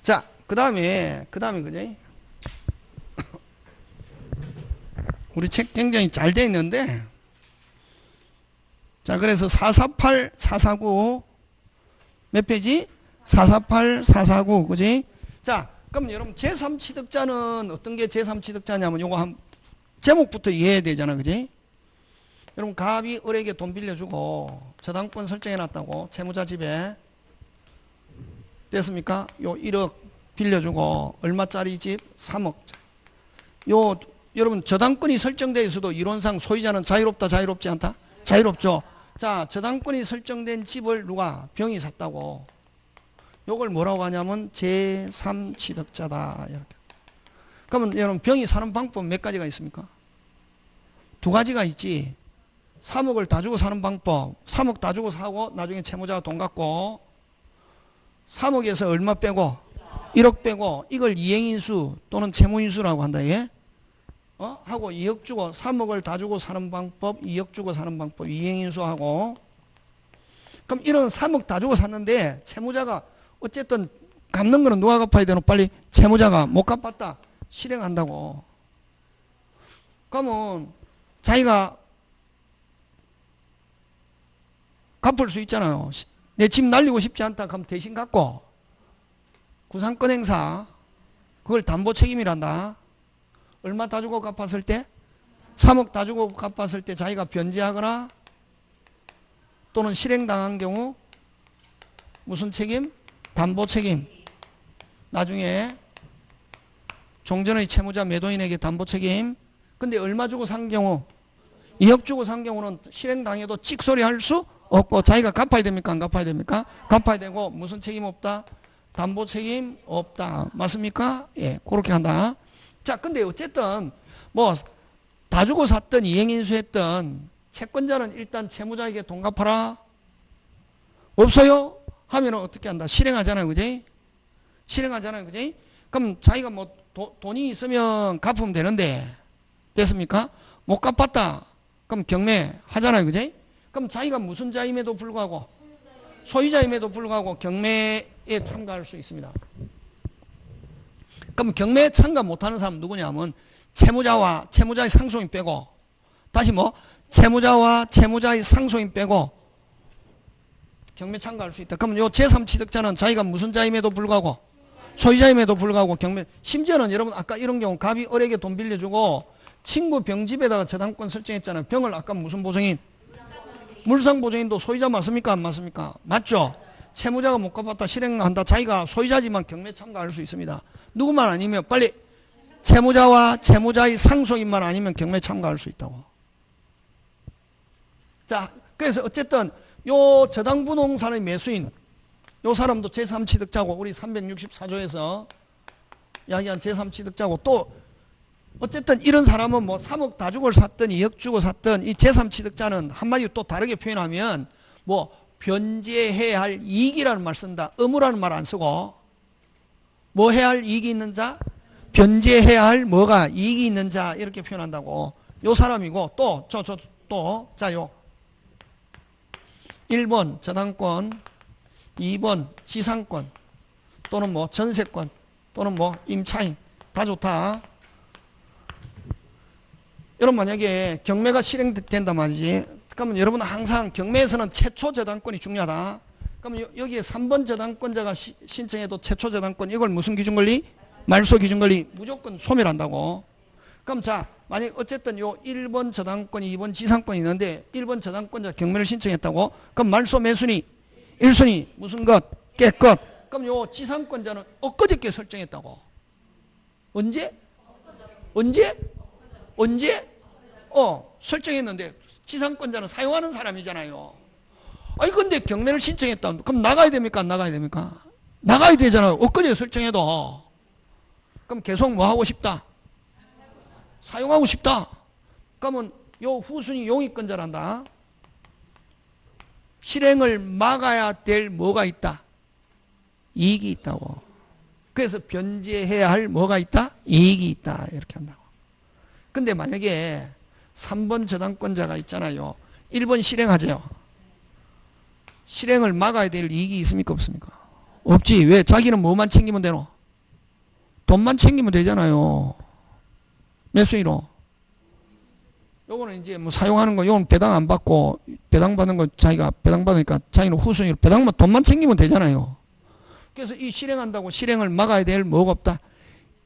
자, 그 다음에 그지? 우리 책 굉장히 잘 돼 있는데, 자, 그래서 448, 449, 몇 페이지? 448, 449, 그지? 자, 그럼 여러분, 제3취득자는 어떤 게 제3취득자냐면, 요거 제목부터 이해해야 되잖아, 그지? 여러분, 갑이 을에게 돈 빌려주고, 저당권 설정해놨다고, 채무자 집에. 됐습니까? 요 1억 빌려주고 얼마짜리 집? 3억. 요 여러분 저당권이 설정되어 있어도 이론상 소유자는 자유롭다 자유롭지 않다? 자유롭죠. 자, 저당권이 설정된 집을 누가? 병이 샀다고. 요걸 뭐라고 하냐면 제3취득자다. 이렇게. 그러면 여러분 병이 사는 방법 몇 가지가 있습니까? 2가지가 있지. 3억을 다 주고 사는 방법. 3억 다 주고 사고 나중에 채무자가 돈 갖고 3억에서 얼마 빼고 1억 빼고 이걸 이행인수 또는 채무인수라고 한다. 예? 하고 2억 주고 3억을 다 주고 사는 방법 2억 주고 사는 방법 이행인수하고. 그럼 이런 3억 다 주고 샀는데 채무자가 어쨌든 갚는 거는 누가 갚아야 되노? 빨리 채무자가 못 갚았다. 실행한다고. 그러면 자기가 갚을 수 있잖아요. 내 집 날리고 싶지 않다. 그럼 대신 갚고 구상권 행사 그걸 담보 책임이란다. 얼마 다 주고 갚았을 때? 3억 다 주고 갚았을 때 자기가 변제하거나 또는 실행당한 경우 무슨 책임? 담보 책임. 나중에 종전의 채무자 매도인에게 담보 책임. 근데 얼마 주고 산 경우? 2억 주고 산 경우는 실행당해도 찍소리 할 수 없고 자기가 갚아야 됩니까? 안 갚아야 됩니까? 갚아야 되고 무슨 책임 없다? 담보 책임 없다. 맞습니까? 예, 그렇게 한다. 자, 근데 어쨌든 뭐 다 주고 샀던 이행인수했던 채권자는 일단 채무자에게 돈 갚아라. 없어요? 하면은 어떻게 한다? 실행하잖아요. 그지? 실행하잖아요. 그지? 그럼 자기가 뭐 돈이 있으면 갚으면 되는데 됐습니까? 못 갚았다. 그럼 경매 하잖아요. 그지? 그럼 자기가 무슨 자임에도 불구하고 소유자임에도 불구하고 경매에 참가할 수 있습니다. 그럼 경매에 참가 못하는 사람은 누구냐면 채무자와 채무자의 상속인 빼고 다시 뭐 채무자와 채무자의 상속인 빼고 경매 참가할 수 있다. 그럼 요 제3취득자는 자기가 무슨 자임에도 불구하고 소유자임에도 불구하고 경매. 심지어는 여러분 아까 이런 경우 갑이 을에게 돈 빌려주고 친구 병집에다가 저당권 설정했잖아요. 병을 아까 무슨 보증인? 물상보증인도 소유자 맞습니까? 안 맞습니까? 맞죠? 채무자가 못 갚았다 실행한다. 자기가 소유자지만 경매 참가할 수 있습니다. 누구만 아니면 빨리 채무자와 채무자의 상속인만 아니면 경매 참가할 수 있다고. 자, 그래서 어쨌든 요 저당부동산의 매수인 요 사람도 제3취득자고 우리 364조에서 이야기한 제3취득자고 또 어쨌든 이런 사람은 뭐 3억 다 주고 샀든 2억 주고 샀든 이 제3취득자는 한마디로 또 다르게 표현하면 뭐 변제해야 할 이익이라는 말 쓴다. 의무라는 말 안 쓰고 뭐 해야 할 이익이 있는 자? 변제해야 할 뭐가 이익이 있는 자 이렇게 표현한다고. 요 사람이고 또 자 요 1번 저당권 2번 지상권 또는 뭐 전세권 또는 뭐 임차인 다 좋다. 여러분 만약에 경매가 실행된단 말이지. 그러면 여러분은 항상 경매에서는 최초 저당권이 중요하다. 그러면 여기에 3번 저당권자가 신청해도 최초 저당권 이걸 무슨 기준권리? 말소 기준권리 무조건 소멸한다고. 그럼 자 만약 어쨌든 요 1번 저당권이 2번 지상권이 있는데 1번 저당권자 경매를 신청했다고. 그럼 말소 매순위 1순위 무슨 것? 깨끗. 그럼 요 지상권자는 엊그저께 설정했다고. 언제? 설정했는데 지상권자는 사용하는 사람이잖아요. 아니 근데 경매를 신청했다. 그럼 나가야 됩니까? 안 나가야 됩니까? 나가야 되잖아요. 엊그제 설정해도. 그럼 계속 뭐 하고 싶다? 사용하고 싶다. 그러면 요 후순위 용익권자란다. 실행을 막아야 될 뭐가 있다? 이익이 있다고. 그래서 변제해야 할 뭐가 있다? 이익이 있다. 이렇게 한다고. 근데 만약에 3번 저당권자가 있잖아요. 1번 실행하죠. 실행을 막아야 될 이익이 있습니까? 없습니까? 없지. 왜? 자기는 뭐만 챙기면 되노? 돈만 챙기면 되잖아요. 매수인으로. 요거는 이제 뭐 사용하는 거, 요건 배당 안 받고, 배당 받는 거 자기가 배당 받으니까 자기는 후순위로 배당만 돈만 챙기면 되잖아요. 그래서 이 실행한다고 실행을 막아야 될 뭐가 없다?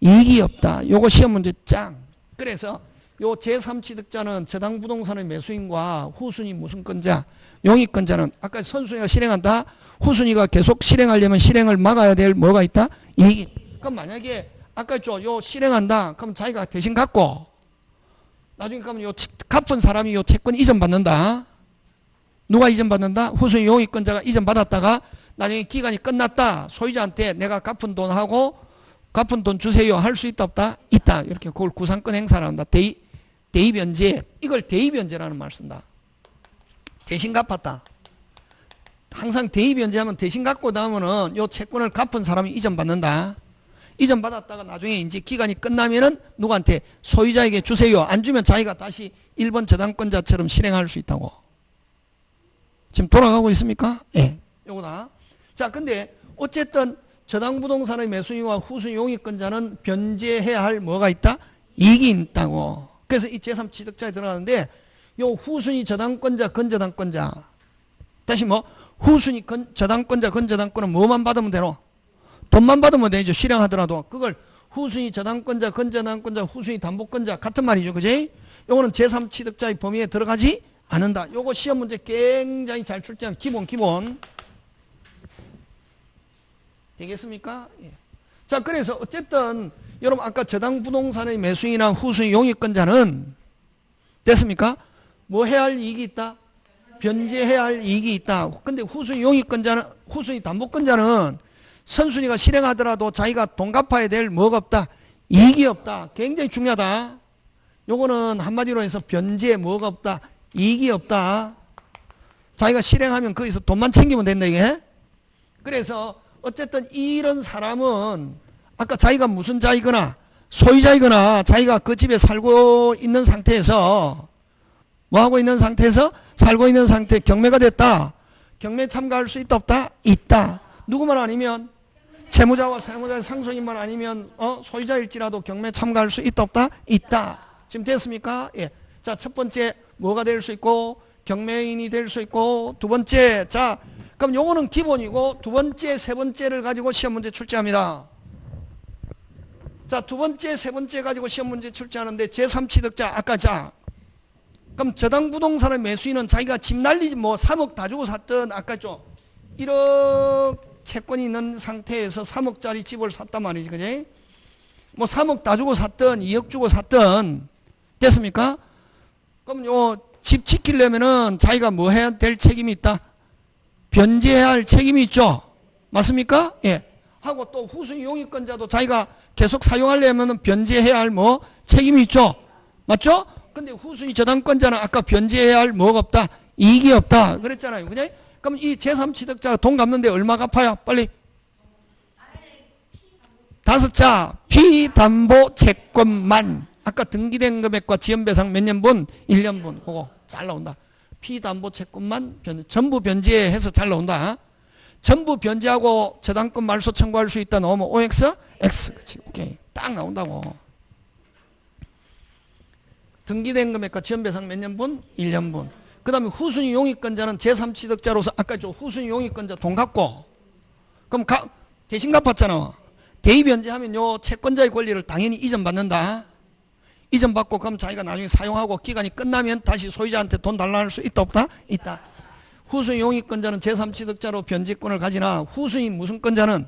이익이 없다. 요거 시험 문제 짱. 그래서 요 제3취득자는 저당부동산의 매수인과 후순위 무슨 건자? 용익권자는 아까 선순위가 실행한다. 후순위가 계속 실행하려면 실행을 막아야 될 뭐가 있다? 이익이. 그럼 만약에 아까 요 실행한다. 그럼 자기가 대신 갖고 나중에 가면 요 갚은 사람이 요 채권 이전 받는다. 누가 이전 받는다? 후순위 용익권자가 이전 받았다가 나중에 기간이 끝났다. 소유자한테 내가 갚은 돈하고 갚은 돈 주세요. 할 수 있다 없다? 있다. 이렇게 그걸 구상권 행사를 한다. 대입변제. 이걸 대입변제라는 말을 쓴다. 대신 갚았다. 항상 대입변제하면 대신 갚고 나면은 요 채권을 갚은 사람이 이전 받는다. 이전 받았다가 나중에 이제 기간이 끝나면은 누구한테? 소유자에게 주세요. 안 주면 자기가 다시 1번 저당권자처럼 실행할 수 있다고. 지금 돌아가고 있습니까? 예. 요거다. 자, 근데 어쨌든 저당부동산의 매수인과 후순위 용익권자는 변제해야 할 뭐가 있다? 이익이 있다고. 그래서 이 제3취득자에 들어가는데 요 후순위 저당권자, 건저당권자. 다시 뭐 후순위 저당권자, 건저당권은 뭐만 받으면 되노? 돈만 받으면 되죠. 실행하더라도. 그걸 후순위 저당권자, 건저당권자, 후순위 담보권자 같은 말이죠. 그지? 요거는 제3취득자의 범위에 들어가지 않는다. 요거 시험 문제 굉장히 잘 출제한 기본. 되겠습니까? 예. 자, 그래서 어쨌든 여러분 아까 저당부동산의 매수인이나 후순위 용익권자는 됐습니까? 뭐 해야 할 이익이 있다? 변제해야 할 이익이 있다. 근데 후순위 용익권자는, 후순위 담보권자는 선순위가 실행하더라도 자기가 돈 갚아야 될 뭐가 없다? 이익이 없다. 굉장히 중요하다. 요거는 한마디로 해서 변제에 뭐가 없다? 이익이 없다. 자기가 실행하면 거기서 돈만 챙기면 된다 이게. 그래서 어쨌든 이런 사람은 아까 자기가 무슨 자이거나 소유자이거나 자기가 그 집에 살고 있는 상태에서 뭐하고 있는 상태에서 살고 있는 상태 경매가 됐다. 경매에 참가할 수 있다 없다? 있다. 누구만 아니면 채무자와 세무자의 상속인만 아니면 소유자일지라도 경매에 참가할 수 있다 없다? 있다. 지금 됐습니까? 예. 자, 첫 번째 뭐가 될 수 있고 경매인이 될 수 있고 두 번째 자 그럼 요거는 기본이고 두 번째 세 번째를 가지고 시험 문제 출제합니다. 자, 두 번째 세 번째 가지고 시험 문제 출제하는데 제3취득자 아까 자 그럼 저당부동산의 매수인은 자기가 집 날리지 뭐 3억 다 주고 샀던 아까 좀 1억 채권이 있는 상태에서 3억짜리 집을 샀단 말이지. 그지? 뭐 3억 다 주고 샀던 2억 주고 샀던 됐습니까? 그럼 요 집 지키려면은 자기가 뭐 해야 될 책임이 있다? 변제해야 할 책임이 있죠. 맞습니까? 예. 하고 또 후순위 용익권자도 자기가 계속 사용하려면 변제해야 할 뭐 책임이 있죠. 맞죠? 근데 후순위 저당권자는 아까 변제해야 할 뭐가 없다? 이익이 없다. 그랬잖아요. 그냥? 그럼 이 제3취득자가 돈 갚는데 얼마 갚아요? 빨리. 5자 피담보 채권만. 아까 등기된 금액과 지연배상 몇 년분? 1년분. 그거 잘 나온다. 피담보 채권만 전부 변제해서 잘 나온다. 전부 변제하고 저당권 말소 청구할 수 있다 넣으면 OX? X. 그치. 오케이. 딱 나온다고. 등기된 금액과 지연배상 몇 년분? 1년분. 그 다음에 후순위 용익권자는 제3취득자로서 아까 저 후순위 용익권자 돈 갚고 그럼 대신 갚았잖아. 대입변제하면 요 채권자의 권리를 당연히 이전받는다. 이전받고 그럼 자기가 나중에 사용하고 기간이 끝나면 다시 소유자한테 돈 달라 할 수 있다 없다? 있다. 후순위 용익권자는 제3취득자로 변제권을 가지나 후순위 무슨 권자는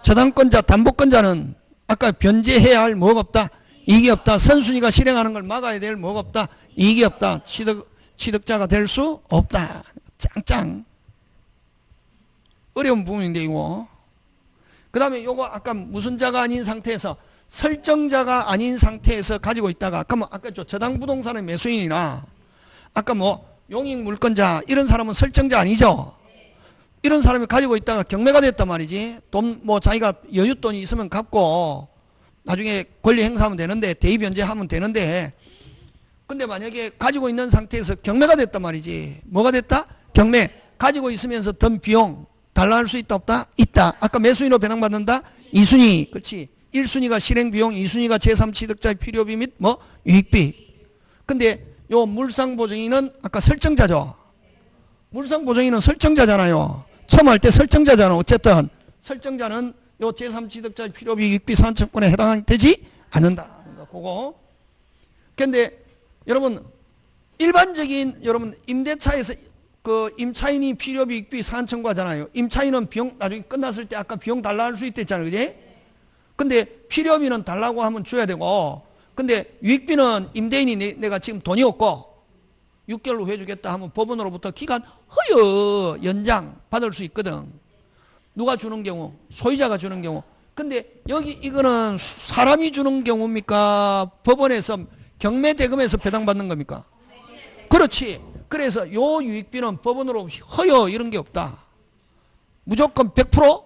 저당권자 담보권자는 아까 변제해야 할 뭐가 없다? 이익이 없다. 선순위가 실행하는 걸 막아야 될 뭐가 없다. 이익이 없다. 취득자가 될 수 없다. 짱짱. 어려운 부분인데 이거. 그 다음에 요거 아까 무슨 자가 아닌 상태에서 설정자가 아닌 상태에서 가지고 있다가 아까 저당부동산의 매수인이나 아까 뭐 용익물권자 이런 사람은 설정자 아니죠. 이런 사람이 가지고 있다가 경매가 됐단 말이지. 돈 뭐 자기가 여윳돈이 있으면 갚고 나중에 권리 행사하면 되는데 대의변제하면 되는데 근데 만약에 가지고 있는 상태에서 경매가 됐단 말이지. 뭐가 됐다? 경매. 가지고 있으면서 든 비용 달라할 수 있다 없다? 있다. 아까 매수인으로 배당받는다? 2순위. 그렇지. 1순위가 실행비용, 2순위가 제3취득자의 필요비 및 뭐 유익비. 근데 요 물상보증인은 아까 설정자죠. 물상보증인은 설정자잖아요. 처음 할 때 설정자잖아. 어쨌든 설정자는 요 제3취득자의 필요비 유익비 산청권에 해당되지 않는다. 그거. 근데 여러분 일반적인 여러분 임대차에서 그 임차인이 필요비 유익비 산청구하잖아요. 임차인은 비용 나중에 끝났을 때 아까 비용 달라 할 수 있댔잖아요. 그지? 근데 필요비는 달라고 하면 줘야 되고 근데 유익비는 임대인이 내가 지금 돈이 없고 6개월로 해주겠다 하면 법원으로부터 기간 허여 연장 받을 수 있거든. 누가 주는 경우? 소유자가 주는 경우. 근데 여기 이거는 사람이 주는 경우입니까? 법원에서 경매대금에서 배당받는 겁니까? 그렇지. 그래서 요 유익비는 법원으로 허여 이런 게 없다. 무조건 100%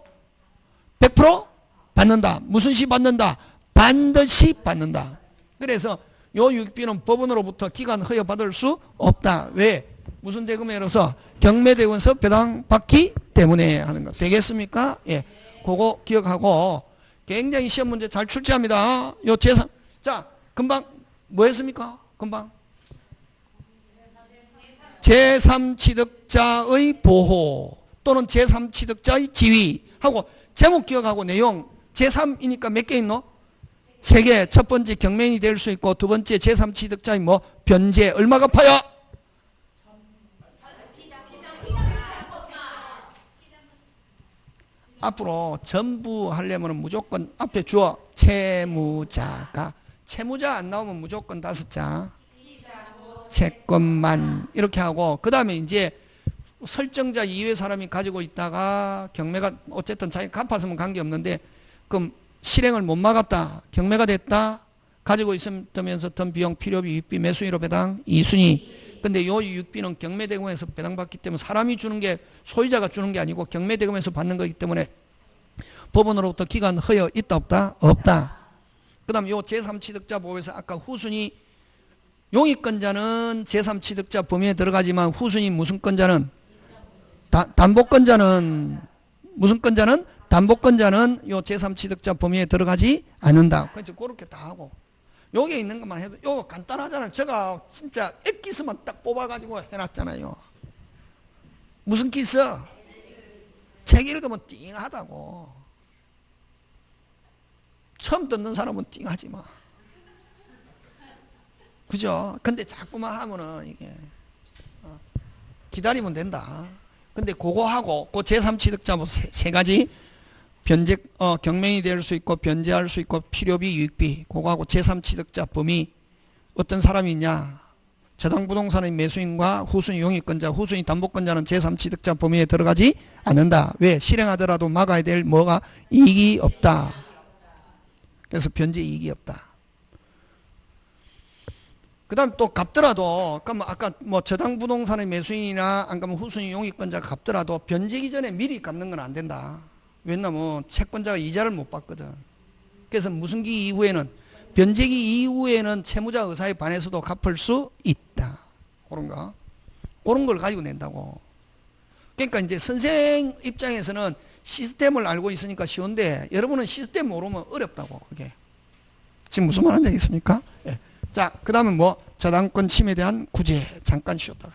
받는다. 무슨 시 받는다? 반드시 받는다. 그래서 요 유익비는 법원으로부터 기간 허여 받을 수 없다. 왜? 무슨 대금에로서 경매대금에서 배당받기 때문에 하는 거. 되겠습니까? 예. 그거 기억하고 굉장히 시험 문제 잘 출제합니다. 요 제3. 자, 금방 뭐 했습니까? 금방. 제3취득자의 보호 또는 제3취득자의 지위하고 제목 기억하고 내용 제3이니까 몇 개 있노? 3개. 첫 번째 경매인이 될 수 있고 두 번째 제3취득자의 뭐 변제 얼마 갚아요? 앞으로 전부 하려면 무조건 앞에 주어 채무자가 채무자 안 나오면 무조건 5자 채권만 이렇게 하고 그 다음에 이제 설정자 이외 사람이 가지고 있다가 경매가 어쨌든 자기 갚았으면 관계없는데 그럼 실행을 못 막았다 경매가 됐다 가지고 있으면서 든 비용 필요비 유익비 매수인으로 배당 2순위. 근데 요 유익비는 경매대금에서 배당받기 때문에 사람이 주는 게 소유자가 주는 게 아니고 경매대금에서 받는 거기 때문에 법원으로부터 기간 허여 있다 없다? 없다. 그 다음 요 제3취득자 보호에서 아까 후순위 용익권자는 제3취득자 범위에 들어가지만 후순위 무슨 권자는 담보권자는 무슨 권자는 담보권자는 요 제3취득자 범위에 들어가지 않는다. 그렇죠. 그렇게 다 하고 여기에 있는 것만 해도 요거 간단하잖아요. 제가 진짜 액기스만 딱 뽑아가지고 해놨잖아요. 무슨 기스? 책 읽으면 띵하다고. 처음 듣는 사람은 띵하지 마. 그죠? 근데 자꾸만 하면은 이게 기다리면 된다. 근데 그거 하고 그 제3취득자 뭐 세 가지 변제 경매인이 될 수 있고 변제할 수 있고 필요비 유익비 그거 하고 제3취득자 범위 어떤 사람이 있냐? 저당부동산의 매수인과 후순위 용익권자, 후순위 담보권자는 제3취득자 범위에 들어가지 않는다. 왜? 실행하더라도 막아야 될 뭐가 이익이 없다. 그래서 변제 이익이 없다. 그 다음 또 갚더라도 아까 뭐 저당부동산의 매수인이나 안 가면 후순위 용익권자가 갚더라도 변제기 전에 미리 갚는 건 안 된다. 왜냐면 채권자가 이자를 못 받거든. 그래서 무슨기 이후에는 변제기 이후에는 채무자 의사에 반해서도 갚을 수 있다. 그런가? 그런 걸 가지고 낸다고. 그러니까 이제 선생 입장에서는 시스템을 알고 있으니까 쉬운데 여러분은 시스템 모르면 어렵다고. 그게 지금 무슨 말 하는지 알겠습니까? 예. 자, 그 다음은 뭐 저당권 침해에 대한 구제 잠깐 쉬었다가